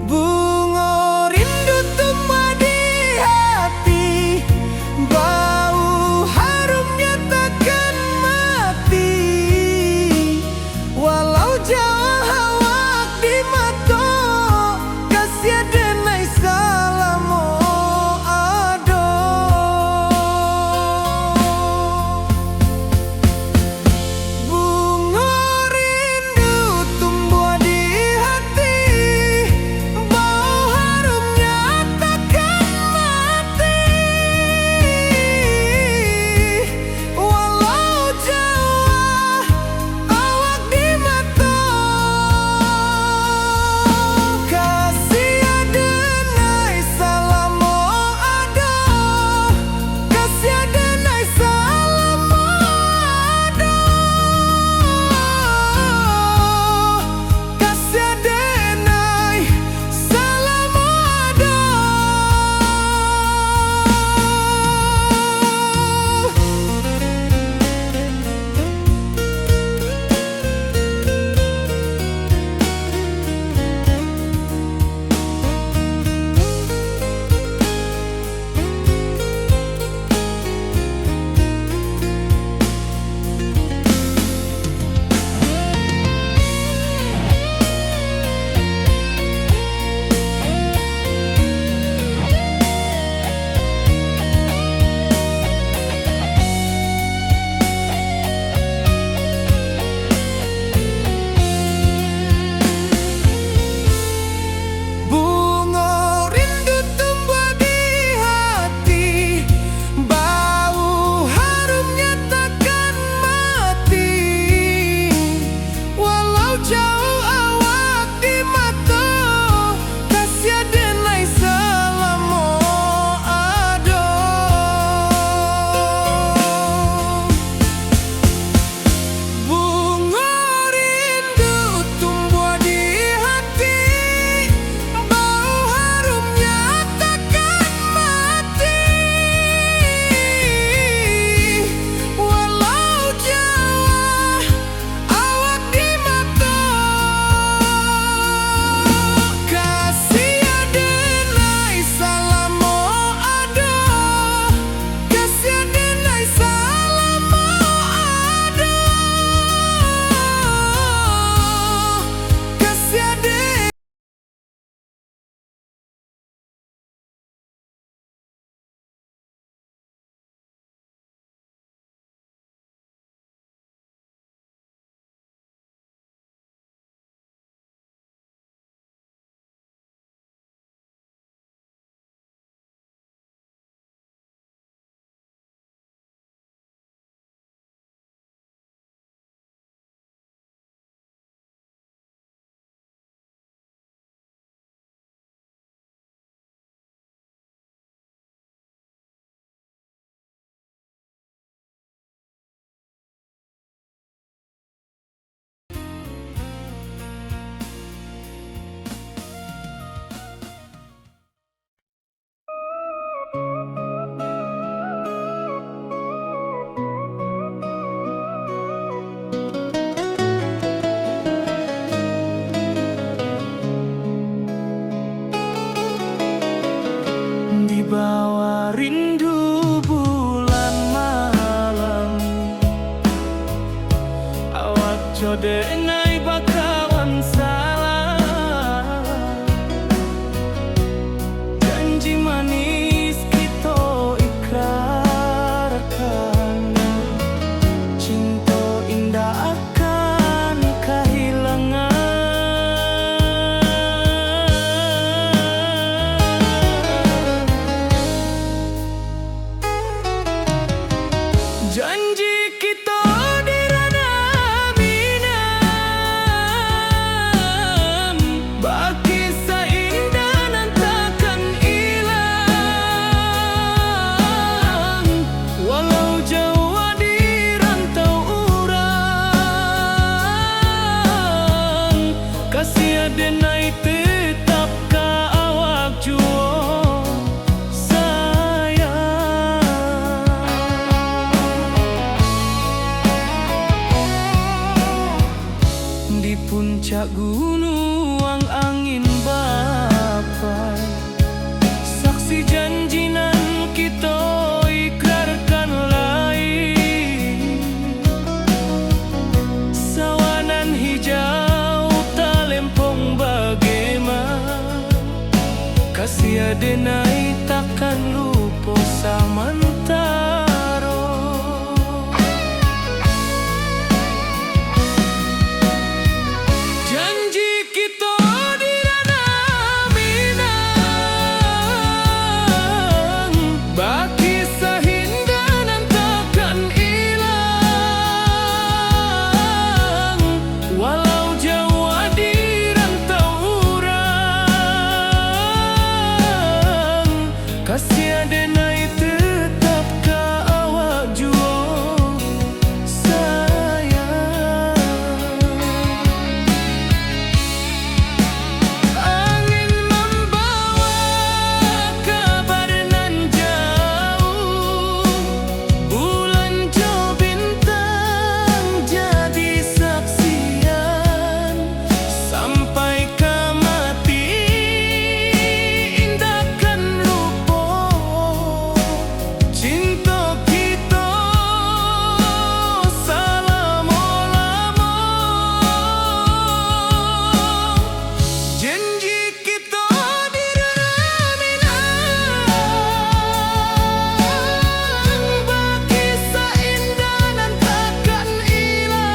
Bunga rindu tumbuh di hati, bau harumnya takkan mati. Walau jauh awak di mata, rindu bulan malam. Awak jode nai bakawan salah. Janji manis kita ikrarkan. Cinta indah akan kehilangan. Janji kita di ranah minam, baki seindah nan takkan hilang. Walau jauh di rantau urang, kasih adenai tetap ka awak juo di puncak gunung angin bapai. Saksi janji nan kita ikrarkan lain. Sawanan hijau talempong bagaimana. Kasih adenai takkan lupa samantara. Janji kita di ranah minang, baki sahindah nan takkan hilang. Walau jauh di rantau urang, kasih adenai tetap ka awak juo sayang. Angin membawa kabar nan jauh, bulan jo bintang jadi saksian. Sampai ke mati indahkan lupa cinta kita selama-lama. Janji kita di ranah minang, baki seindah nan takkan hilang.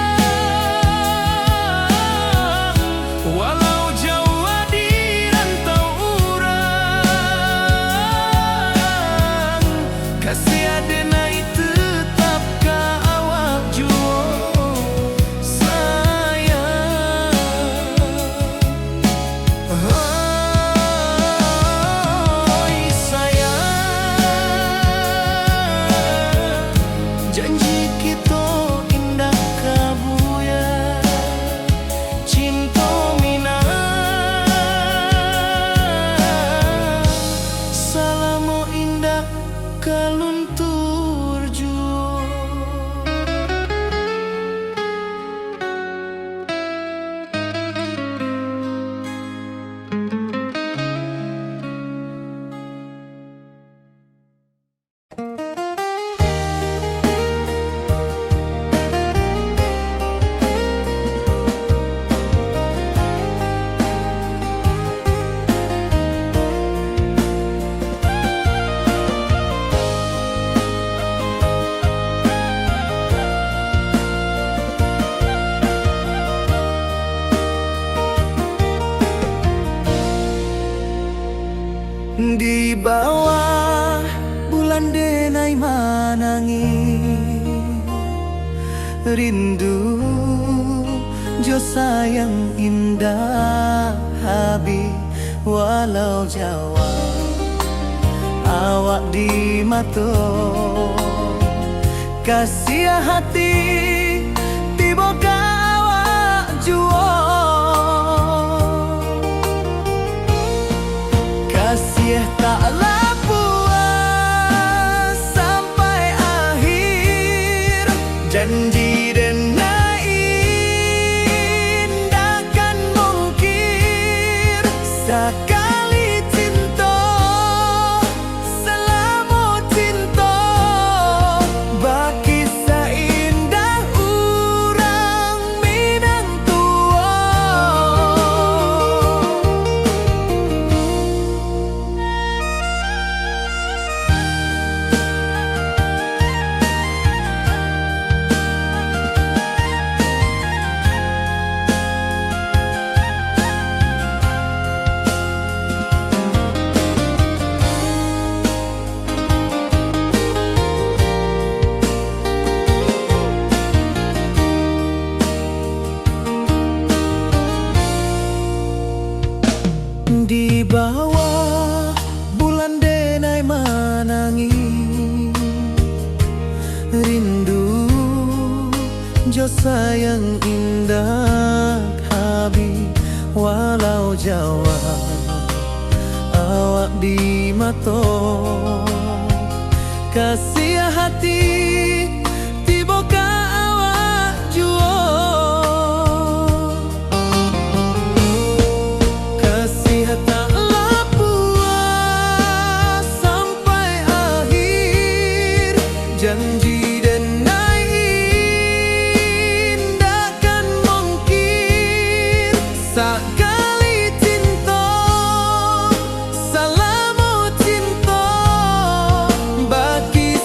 Walau jauh di rantau urang, kasih adenai tetap ka awak juo sayang. Oi sayang, janji kita indah kabuya. Cinta minang, salamo indah kaluntur juo. Di bawah bulan denai manangi, rindu jo sayang indah habi. Walau jawa awak di mato, kasih hati tiba ka awak juo. Kasih taklah puas sampai akhir. Janji denai indahkan mungkir. Sekali cinta selama sayang indah Habib walau Jawa awak di mato kasih hati tiba ka awak juo kasih tak puas sampai akhir janji dan takkan mungkin sekali cinta salamu cinta bagi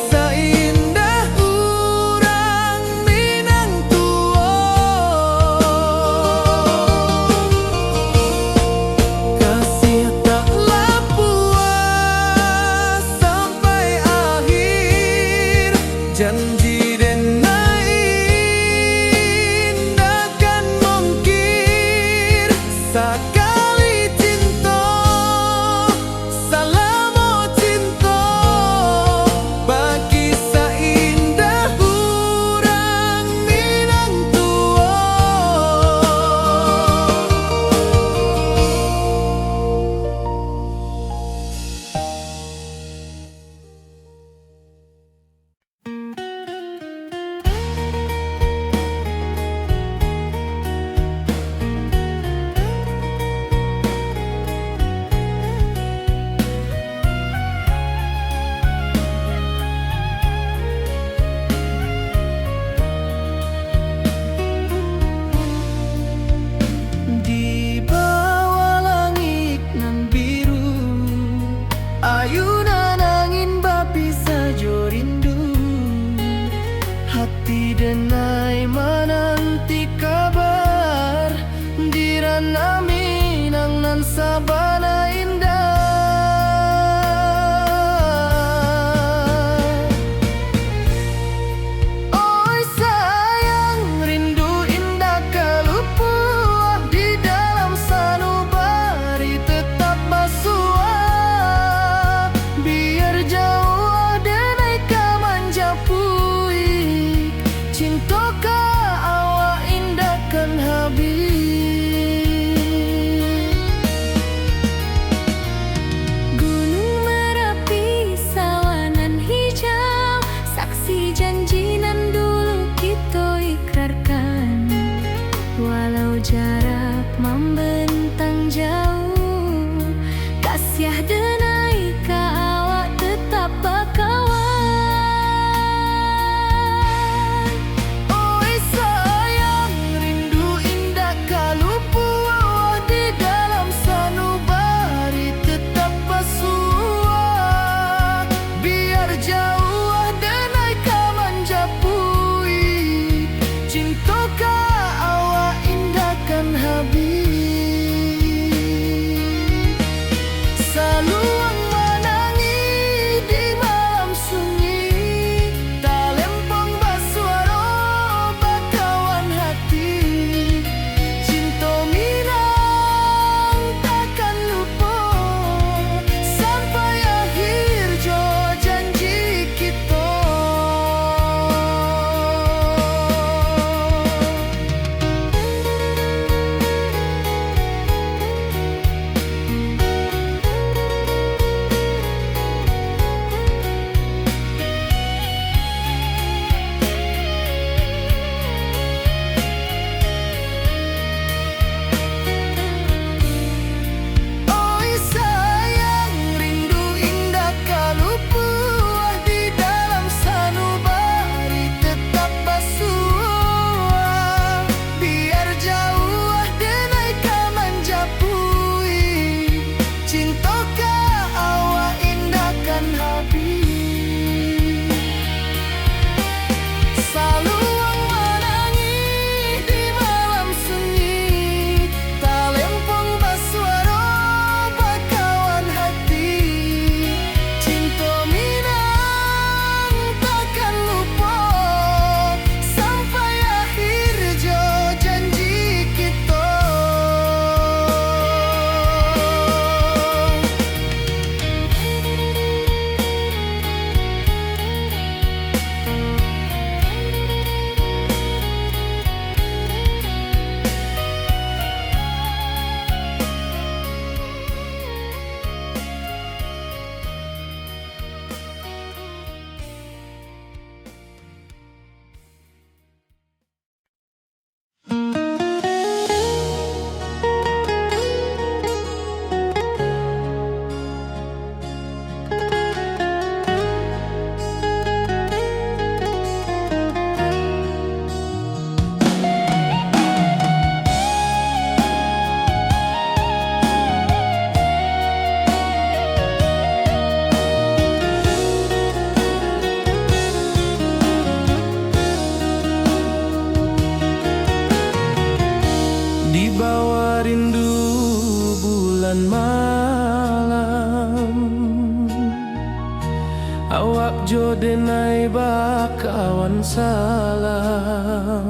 awak jo denai bakawan salam.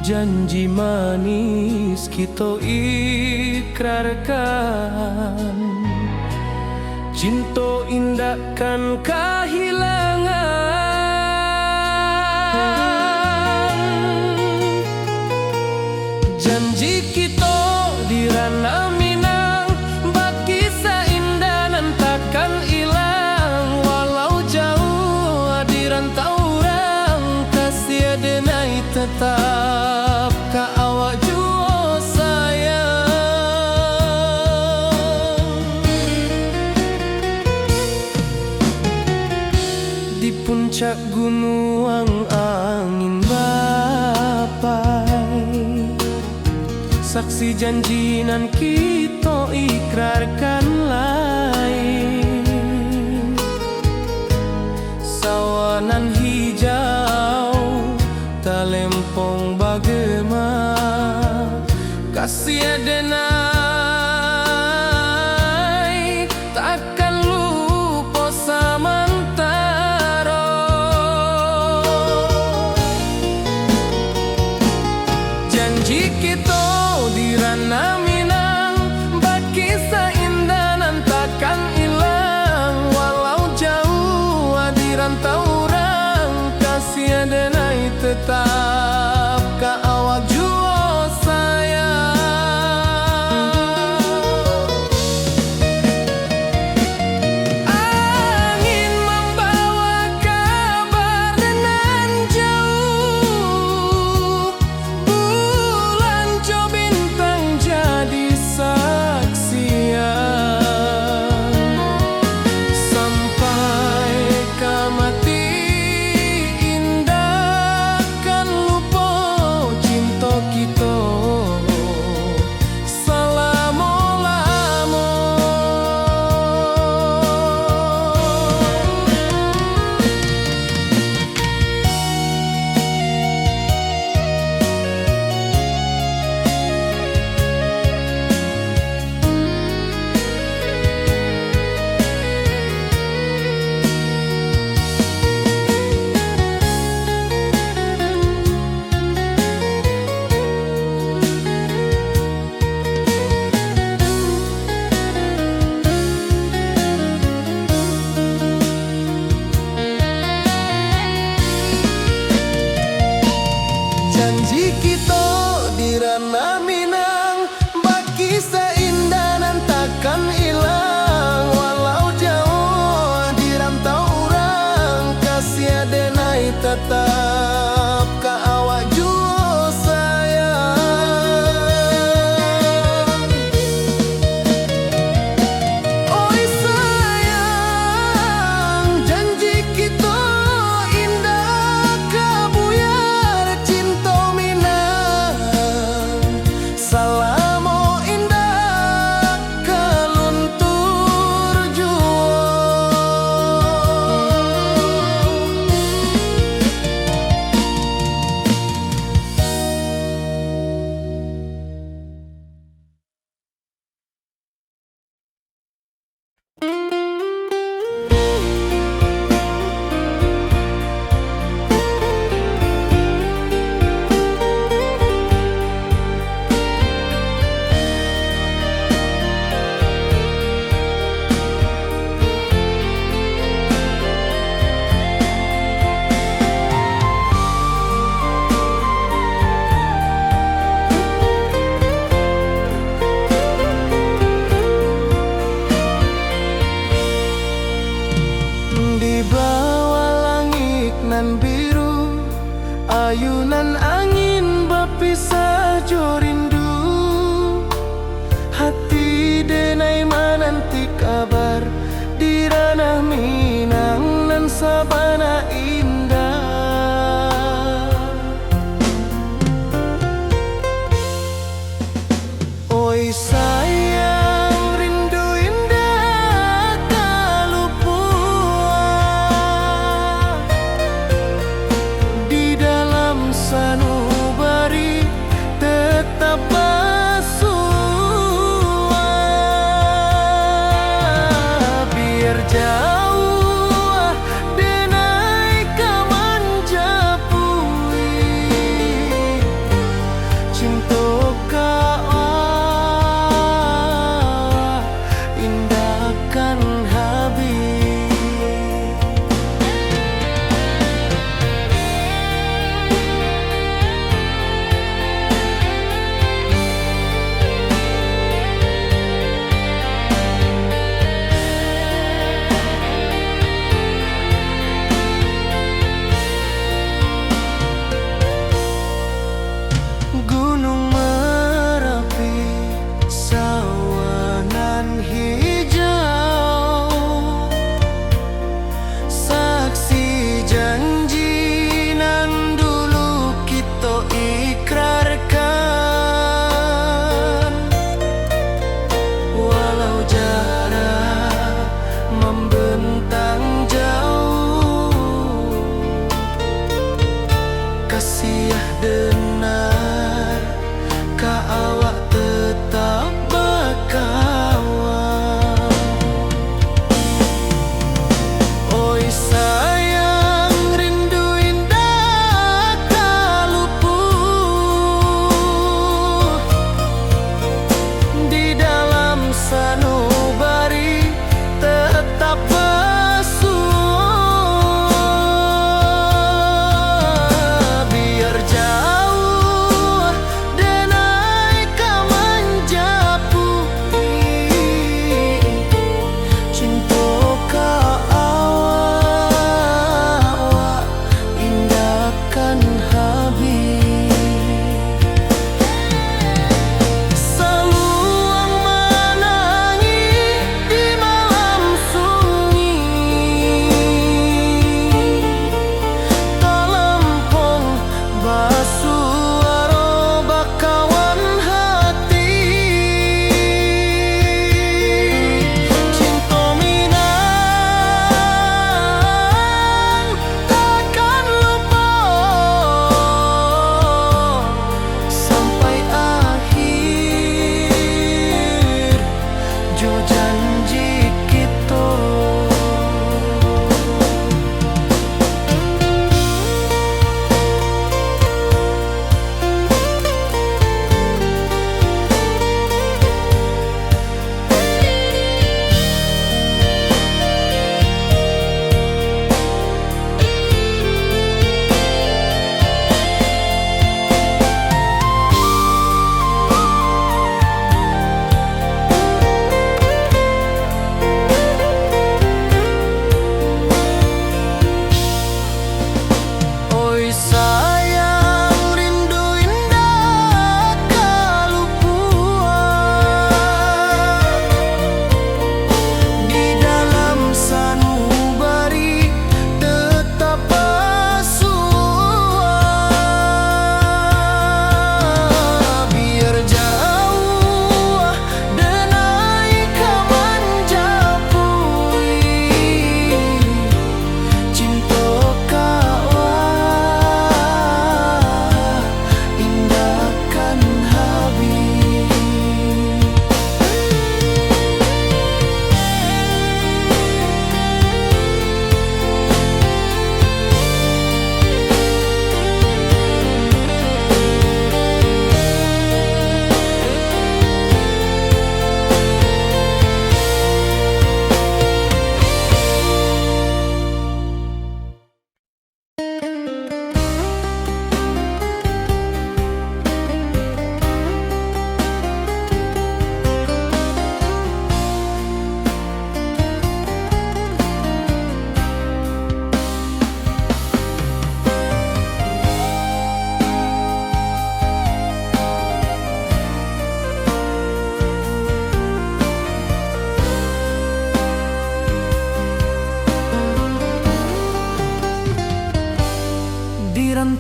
Janji manis kita ikrarkan, cinta indahkan kehilangan. Janji kita di ranah Minang, bagi seindah nan takkan hilang. Walau jauh di rantau orang, kasih denai tetap ka awak jua sayang. Di puncak gunung angin bapai, saksi janji nan kita ikrarkan lain. Sawanan hijau talempong bagema, kasih denai takkan lupa samantara. Janji kita di ranah Minang, bagi seindah nan takkan hilang. Walau jauh di rantau orang, kasih denai tetap ka awak jua sayang. Angin membawa kabar nan jauh, bulan jo bintang jadi saksian. Sampai ke mati indah kan lupa cinta kita selama-lama. Janji kita di ranah Minang, bagi seindah nan takkan hilang. Walau jauh di rantau orang, kasih denai tetap ka awak jua sayang. Oi sayang, janji kita indah kabuyar cinta Minang. Salamo indah kaluntur jua. Di bawah langit nan biru, ayunan angin berpisah jo rindu. Hati denai menanti kabar di ranah Minang nan sabana indah. Oi sayang, rindu indah kalupua di dalam sanu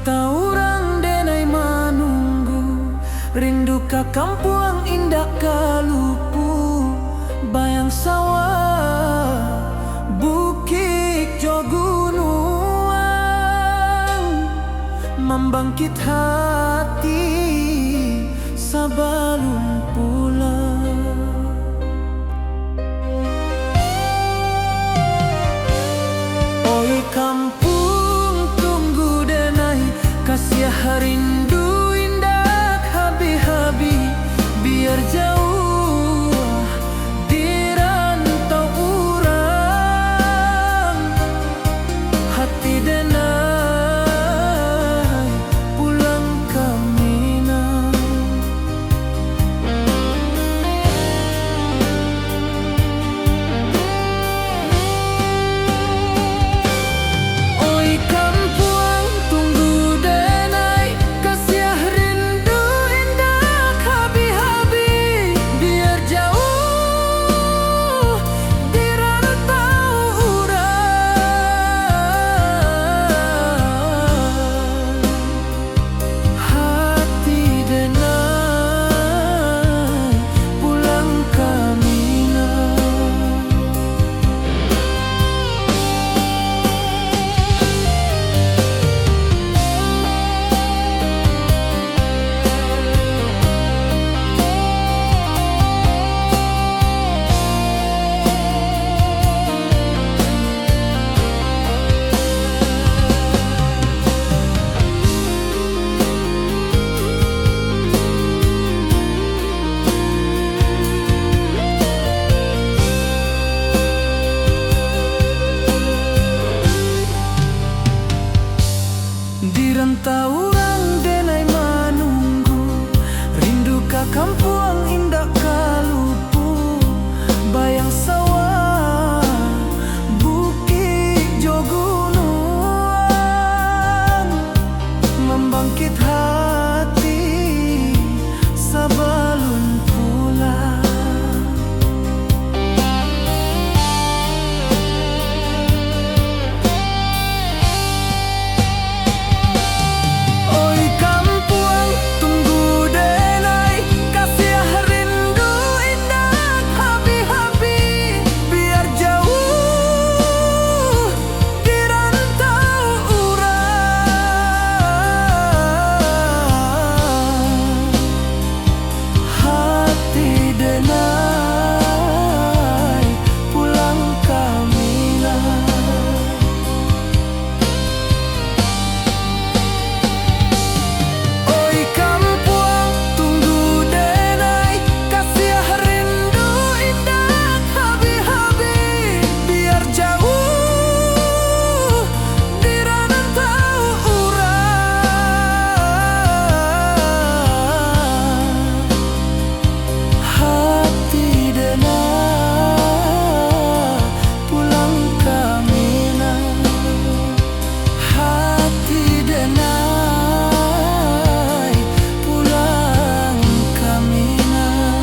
rantau orang denai manunggu, rindu ka kampung indah kalupu, bayang sawah bukit jo gunung, membangkit hati sabalun pulang. Oi kampung tunggu denai, kasih rindu indah habi-habi, biar jauh di rantau urang, hati denai pulang ke Minang. Oi kampung tunggu denai, kasih rindu indah habi-habi, biar jauh di rantau urang, hati denai pulang ke Minang. Di rantau orang denai manunggu, rindu ka kampung indah kalupu, bayang sawah bukit jo gunung, membangkit hati sabalun pulang. Oi kampung tunggu denai, kasih rindu indah habi-habi, biar jauh di rantau urang, hati denai pulang ke Minang. Oi kampung tunggu denai, kasih rindu indah habi-habi, biar jauh di rantau urang, hati denai pulang ke Minang, hati denai pulang ke Minang.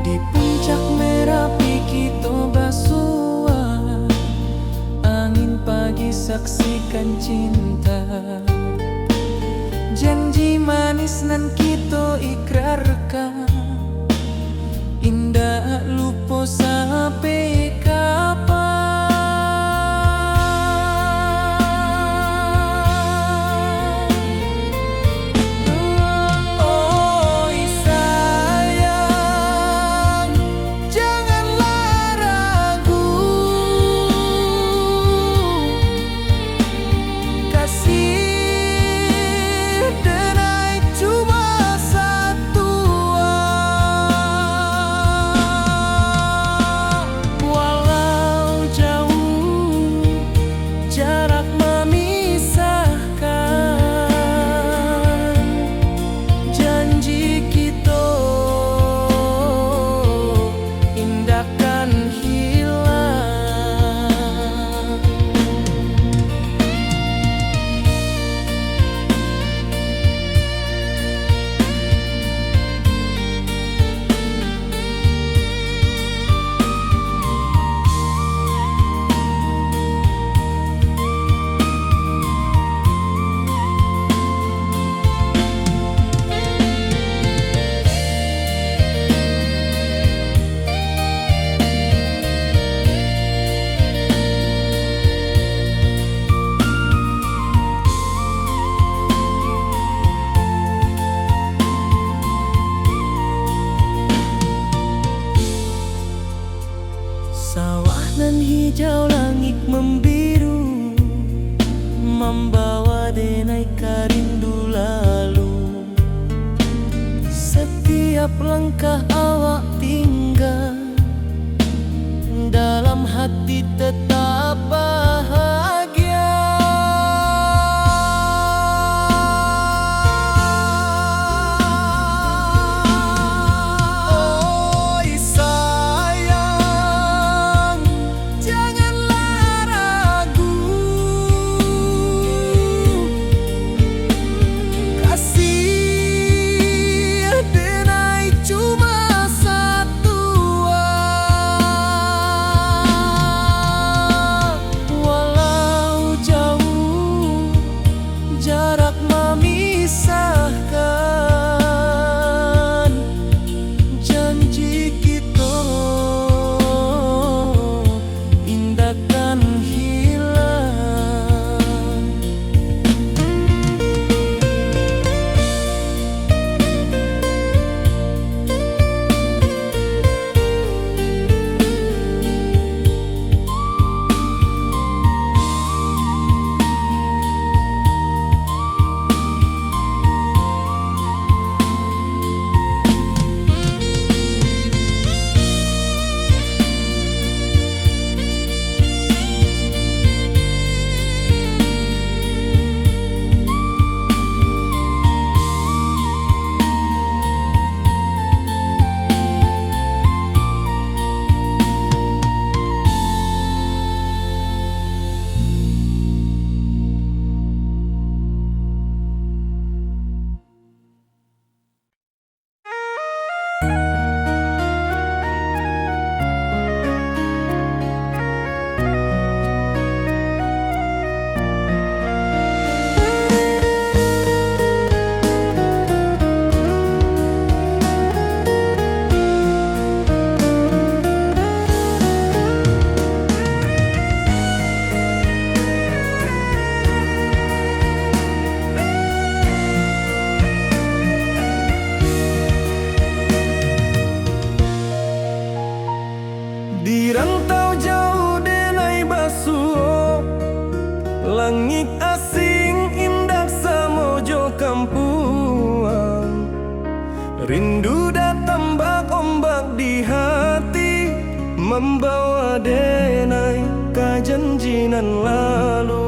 Di puncak Merapi kita basua, angin pagi saksikan cinta. Janji janji manis nan kita ikrarkan, indah lupa sampai kapan. Oi sayang, janganlah ragu, kasih denai cuma satu. Walau jauh jarak memisahkan, janji kita indahkan hilang. Sawah nan hijau, langit membiru, membawa denai karindu lalu. Setiap langkah awak tinggal, dalam hati tetap bahagia. Oi sayang, janganlah ragu, kasih denai cuma satu. Walau jauh jarak memisahkan, janji kita indahkan hilang. Di rantau jauh denai basuh, langit asing indah samojo kampuang. Rindu datang bak ombak di hati, membawa denai kajanjinan lalu.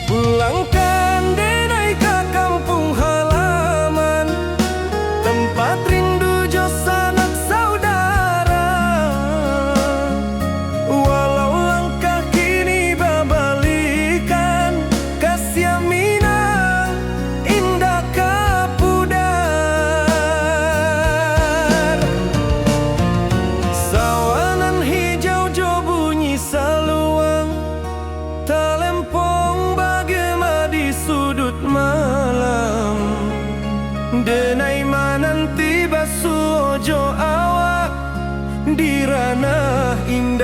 Pulangkan denai ke kampung halaman, tempat rindu jo sanak saudara. Walau langkah kini babalikan, kasih minang indah kapudar. Sawanan hijau jo bunyi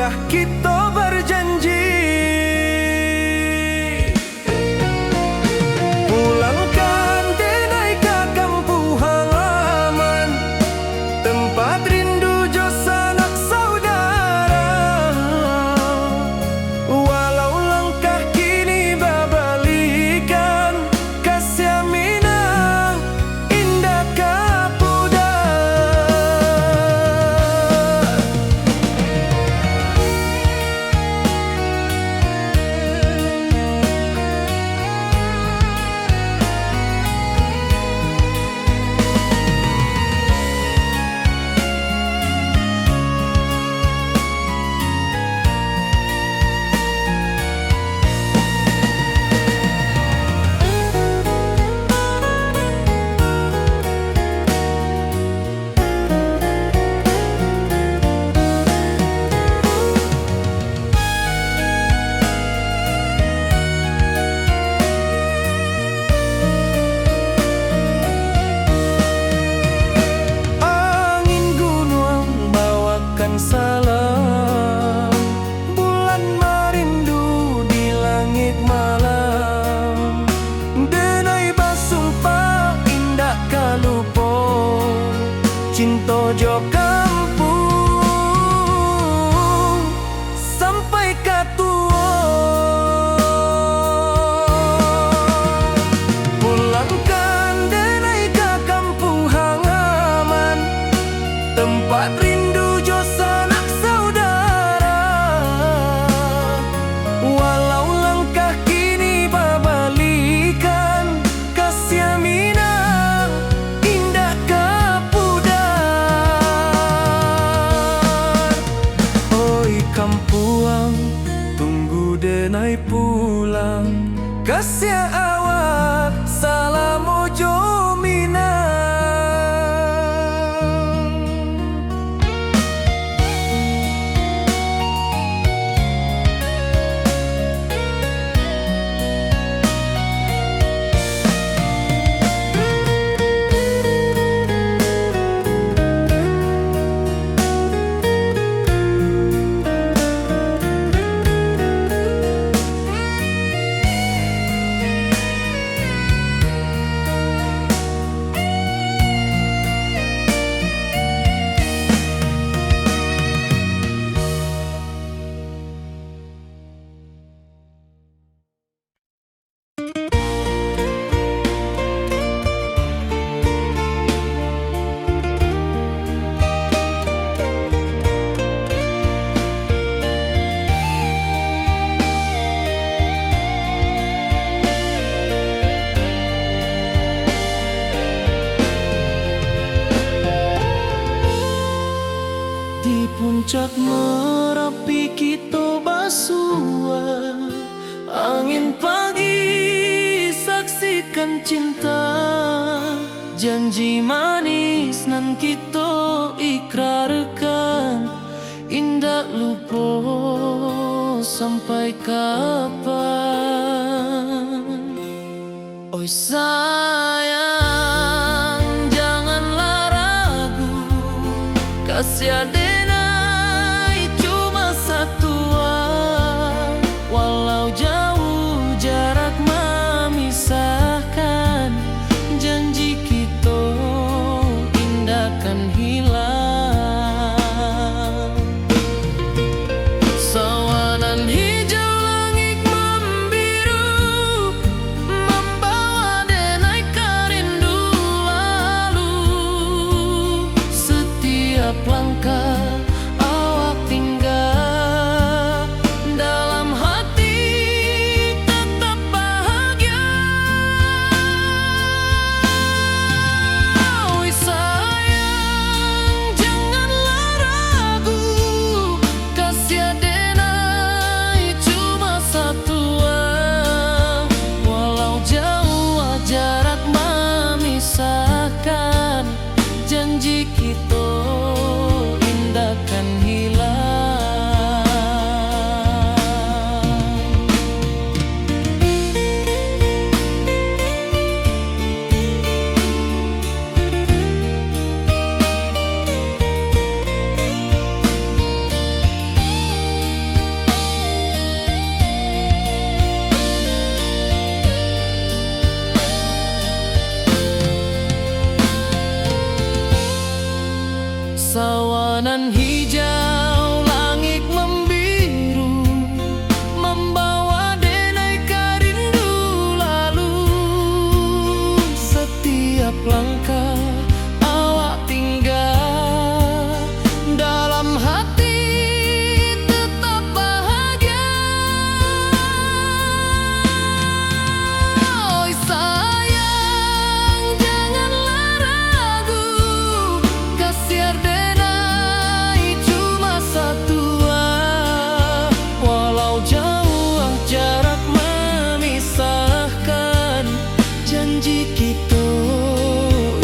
sudah kita berjanji. Pulangkan denai ke kampung halaman, tempat rindu jo sanak saudara. Walau langkah kini babalikan, kasih minang indah kapuda. Salam bulan merindu di langit malam, denai basumpah indah kalupo cinta jo kampung sampai katua. Pulangkan denai ke kampung halaman, tempat rindu sanak saudara. Walau langkah kini babalikan, kasih minang indah kapudan. Oi kampuang, tunggu denai pulang, kasih awak salam ojo minang. Di puncak Merapi kita basua, angin pagi saksikan cinta, janji manis nan kita ikrarkan, indah lupa sampai kapan. Oi sayang, janganlah ragu, kasih denai cuma satuan. Walau jauh jarak memisahkan, janji kita indahkan hilang. Sawanan hijau langit membiru, membawa denai kari nan hijau, langit membiru, membawa denai karindu lalu. Setiap langkah awak tinggal, dalam hati tetap bahagia. Oi sayang, janganlah ragu, kasih denai cuma satu. Walau jauh jarak memisahkan, janji kita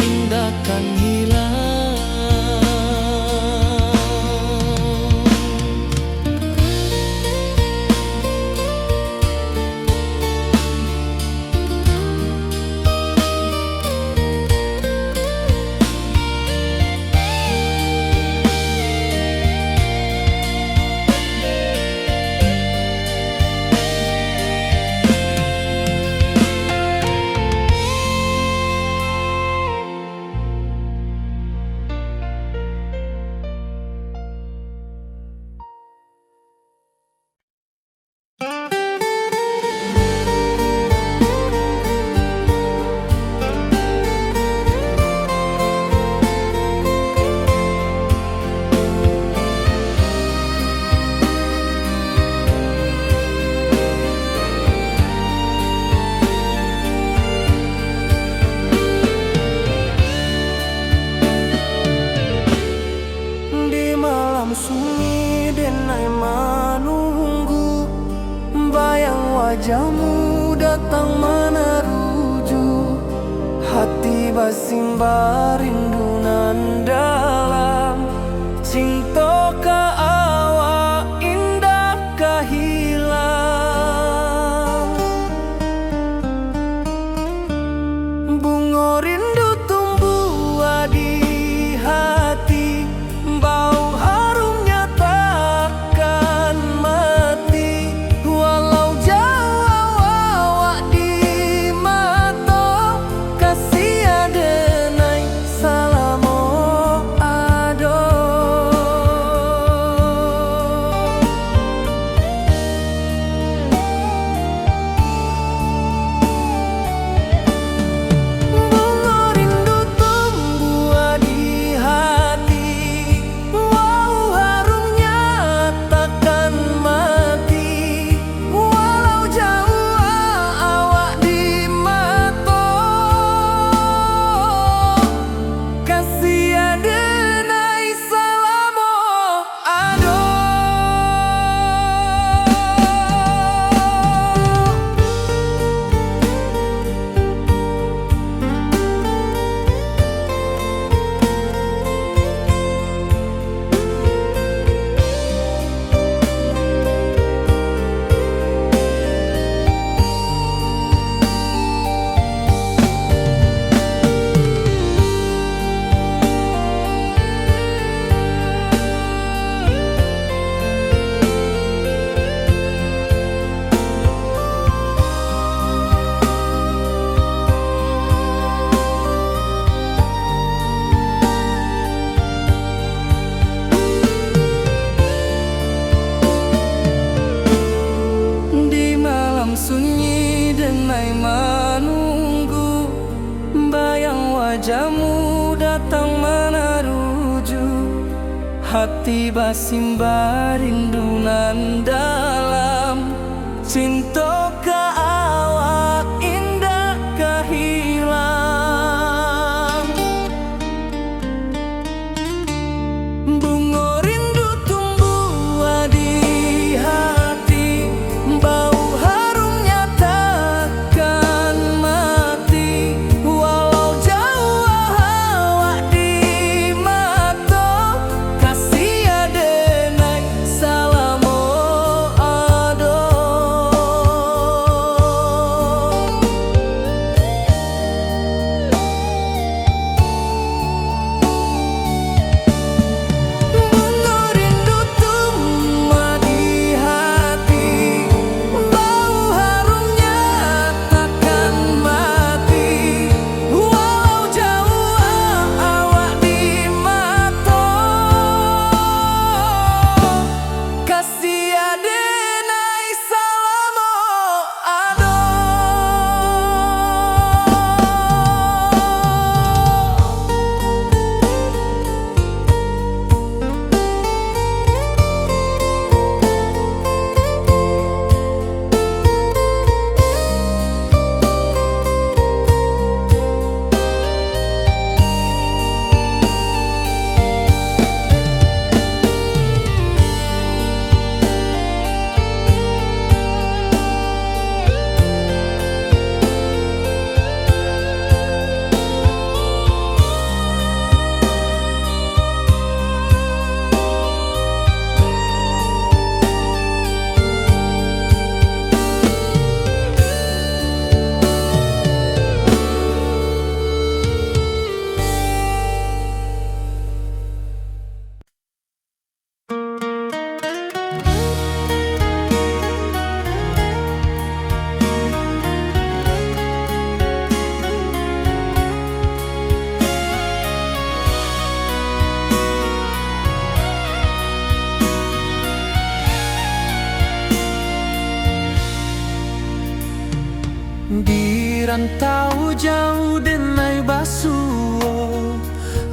indahkan hilang. Di malam sunyi denai menunggu, bayang wajahmu datang meneruju. Hati bersimbar rindu nan dalam, cinta ke awak indah kehilang. Bunga rindu tumbuh di hati, bau harumnya takkan mati. Walau jauh awak di mata, kasih denai selama ada. Bunga rindu tumbuh di hati, wow harumnya takkan mati. Walau jauh awak di mata, kasih denai selama ada. Di malam sunyi denai menunggu, bayang wajahmu datang meneruju. Hati bersimbar rindu nan dalam, cinta ke awak indah kehilang. Bunga rindu tumbuh di hati, bau harumnya takkan mati. Walau jauh awak di mata, kasih denai selama rantau jauh denai basuo,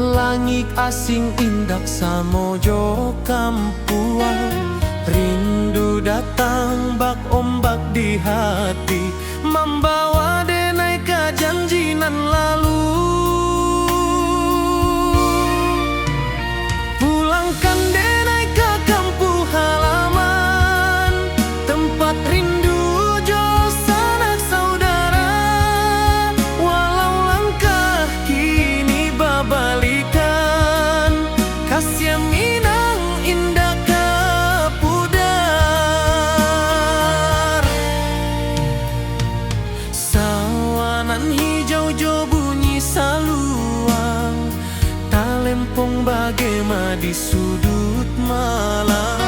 langit asing indak samojo kampuan. Rindu datang bak ombak di hati, membawa denai kejanjian lalu. Pulangkan denai ke kampung halaman, tempat rindu jo sanak saudara. Walau langkah kini babalikan, kasih minang indah kepudar. Sawanan hijau jo bunyi saluang, talempong bagema di sudut malam.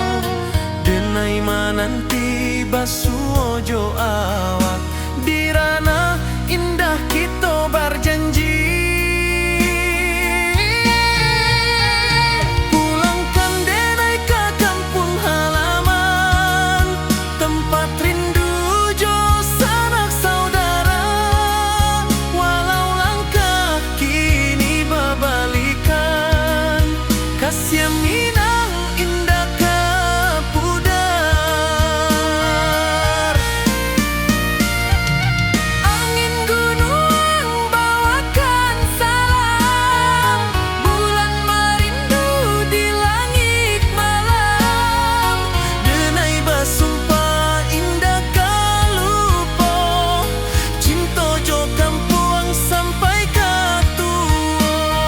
Denai mananti basuo jo awak, di ranah indah kita berjanji. Pulangkan denai ke kampung halaman, tempat rindu jo sanak saudara. Walau langkah kini babalikan, kasih minang indah kepudar. Angin gunung bawakan salam, bulan merindu di langit malam. Denai basumpah indah kalupo, cinta jo kampuang sampai katua.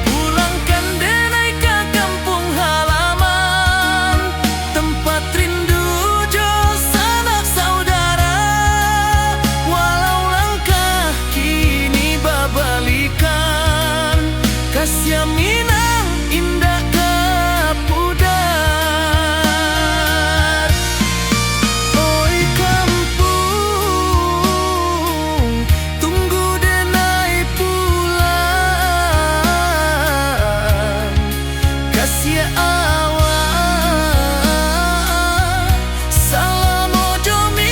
Pulangkan denai ke kampung halaman, tempat rindu jo sanak saudara. Walau langkah kini babalikan, kasih minang indah kepudar. Oi kampung, tunggu denai pulang. Kasih awak salam ojo minang.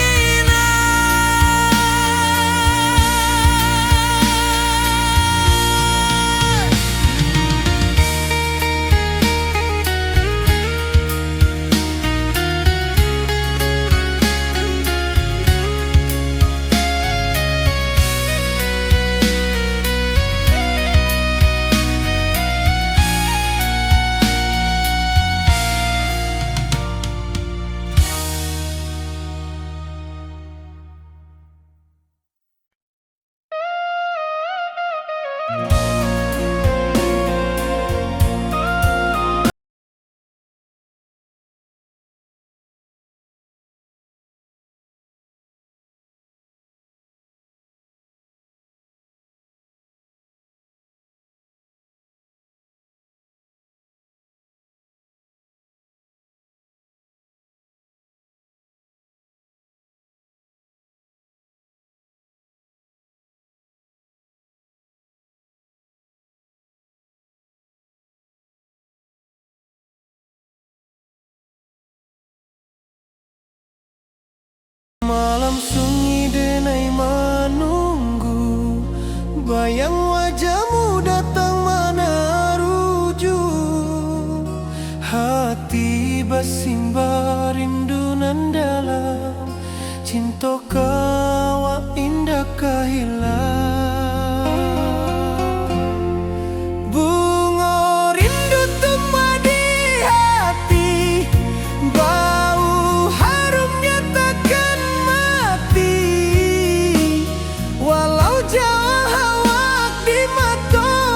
Malam sunyi denai menunggu, bayang wajahmu datang mana rujuk. Hati bersimbar rindu nan dalam, cinta kawa indah kehilang. Bunga rindu tumbuh di hati, bau harumnya takkan mati. Walau jauh awak di mata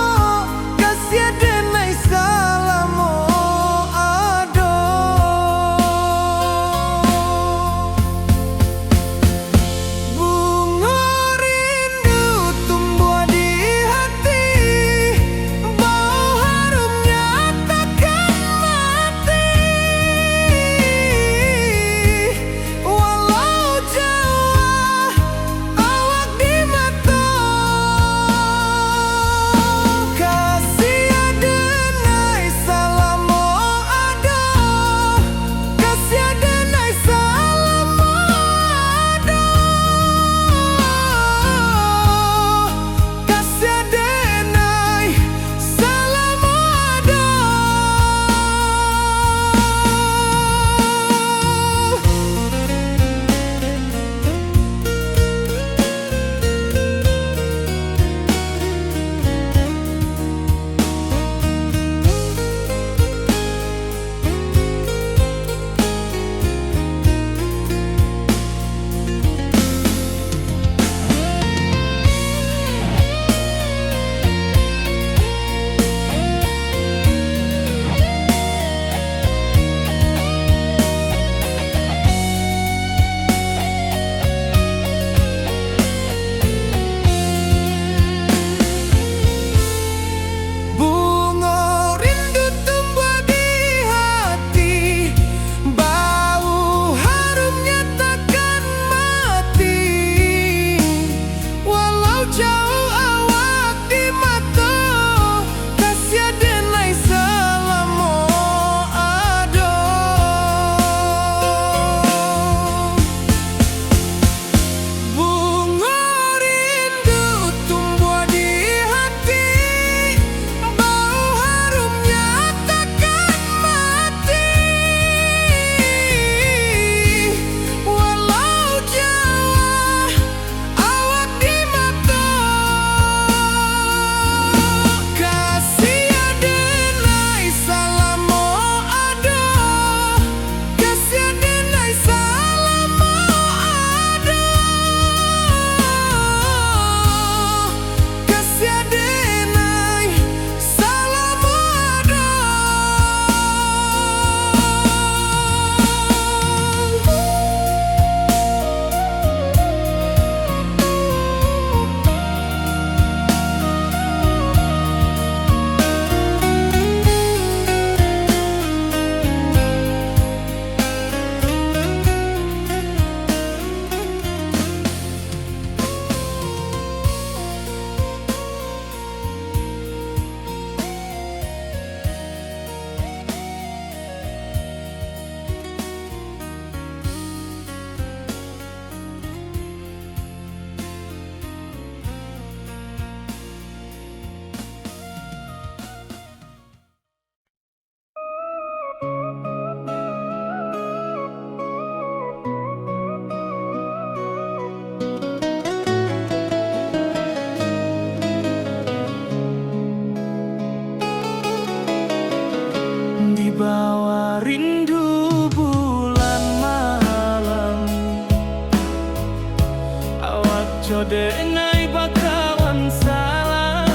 Jodenai bakawan salah,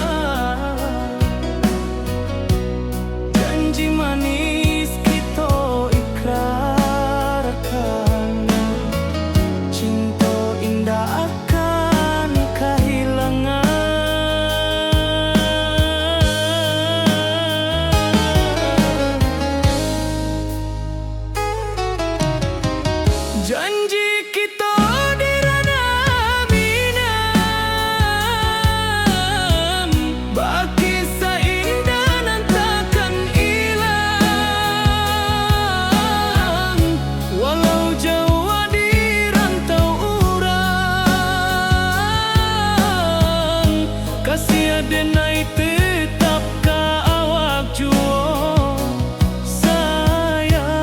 janji manis kita ikrarkan, cinta indah akan kehilangan. Janji kita di ranah minam, baki seindah nan takkan hilang, walau jauh di rantau urang, kasih adenai tetap ka awak juo sayang.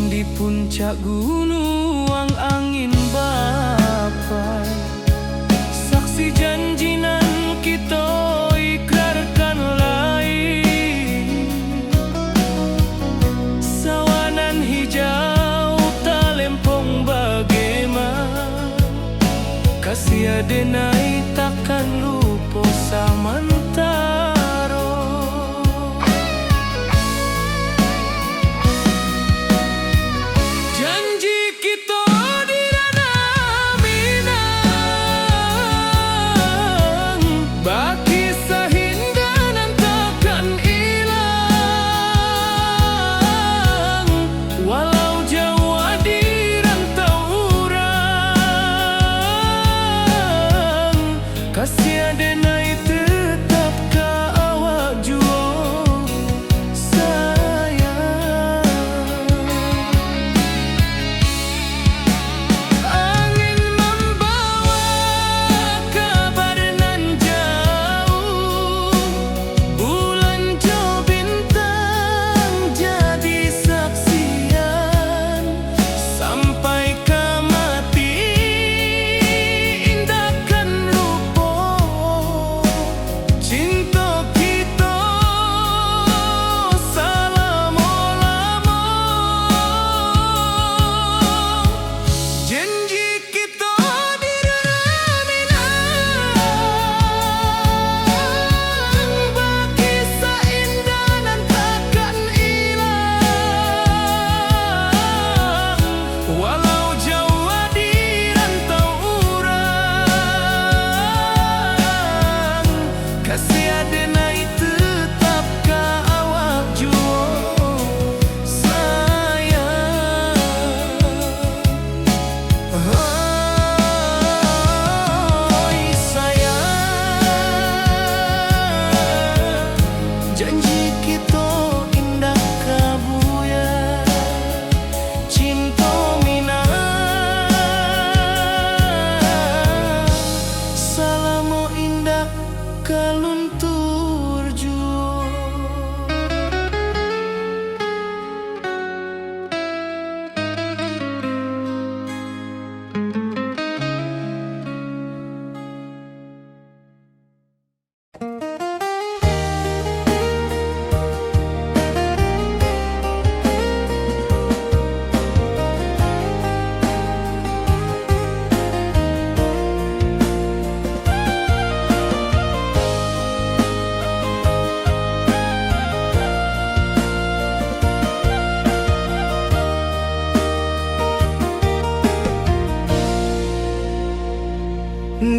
Di puncak gunung angin bapai, saksi janji nan kita ikrarkan lain, sawanan hijau talempong bagaimana, kasih adenai takkan lupa samantaro. Janji kita di ranah minang, baki sahindah nan takkan hilang, walau jauh di rantau urang, kasih adenai tetap ka awak juo sayang. Angin membawa kabar nan jauh, bulan jo bintang jadi saksian, sampai ke mati indahkan lupa, cinta kita selama-lama. Janji kita di ranah minang, baki seindah nan takkan hilang, walau jauh di rantau urang, kasih adenai tetap ka awak juo sayang. Oi sayang, janji kita indah kabuya, cinta minang, salamo indah kaluntur juo.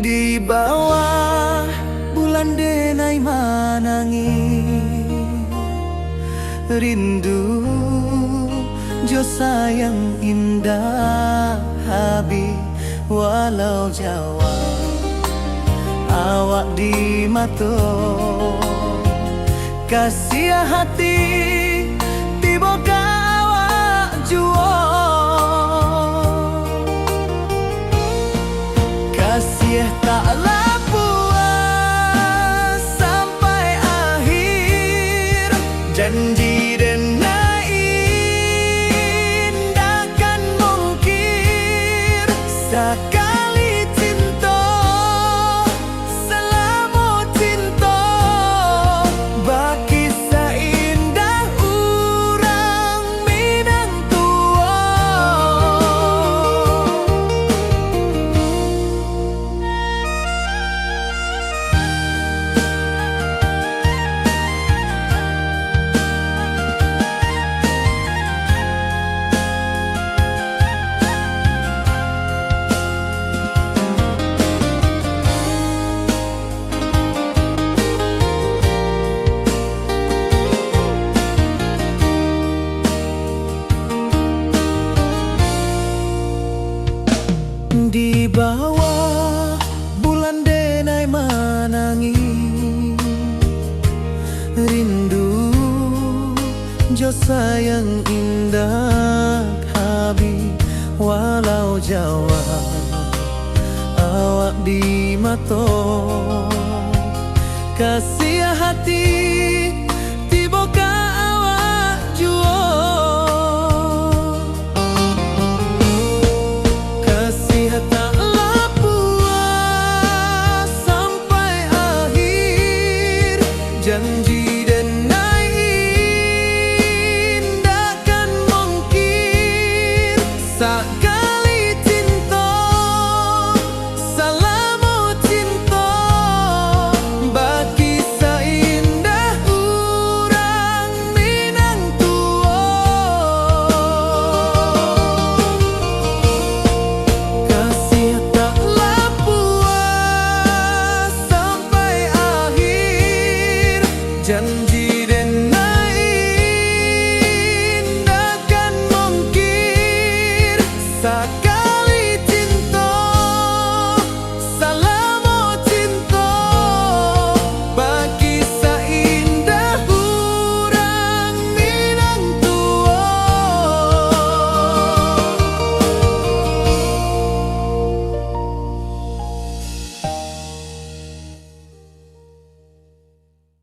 Di bawah bulan denai manangi, rindu jo sayang indah habi, walau jawa awak di mato, kasih hati tiba ka awak juo, kasih taklah puas sampai akhir, janji denai indahkan mungkir, sekali cinta selama cinta, baki seindah bawah bulan denai manangi, rindu jo sayang indah habi, walau jauh awak di mato, kasih hati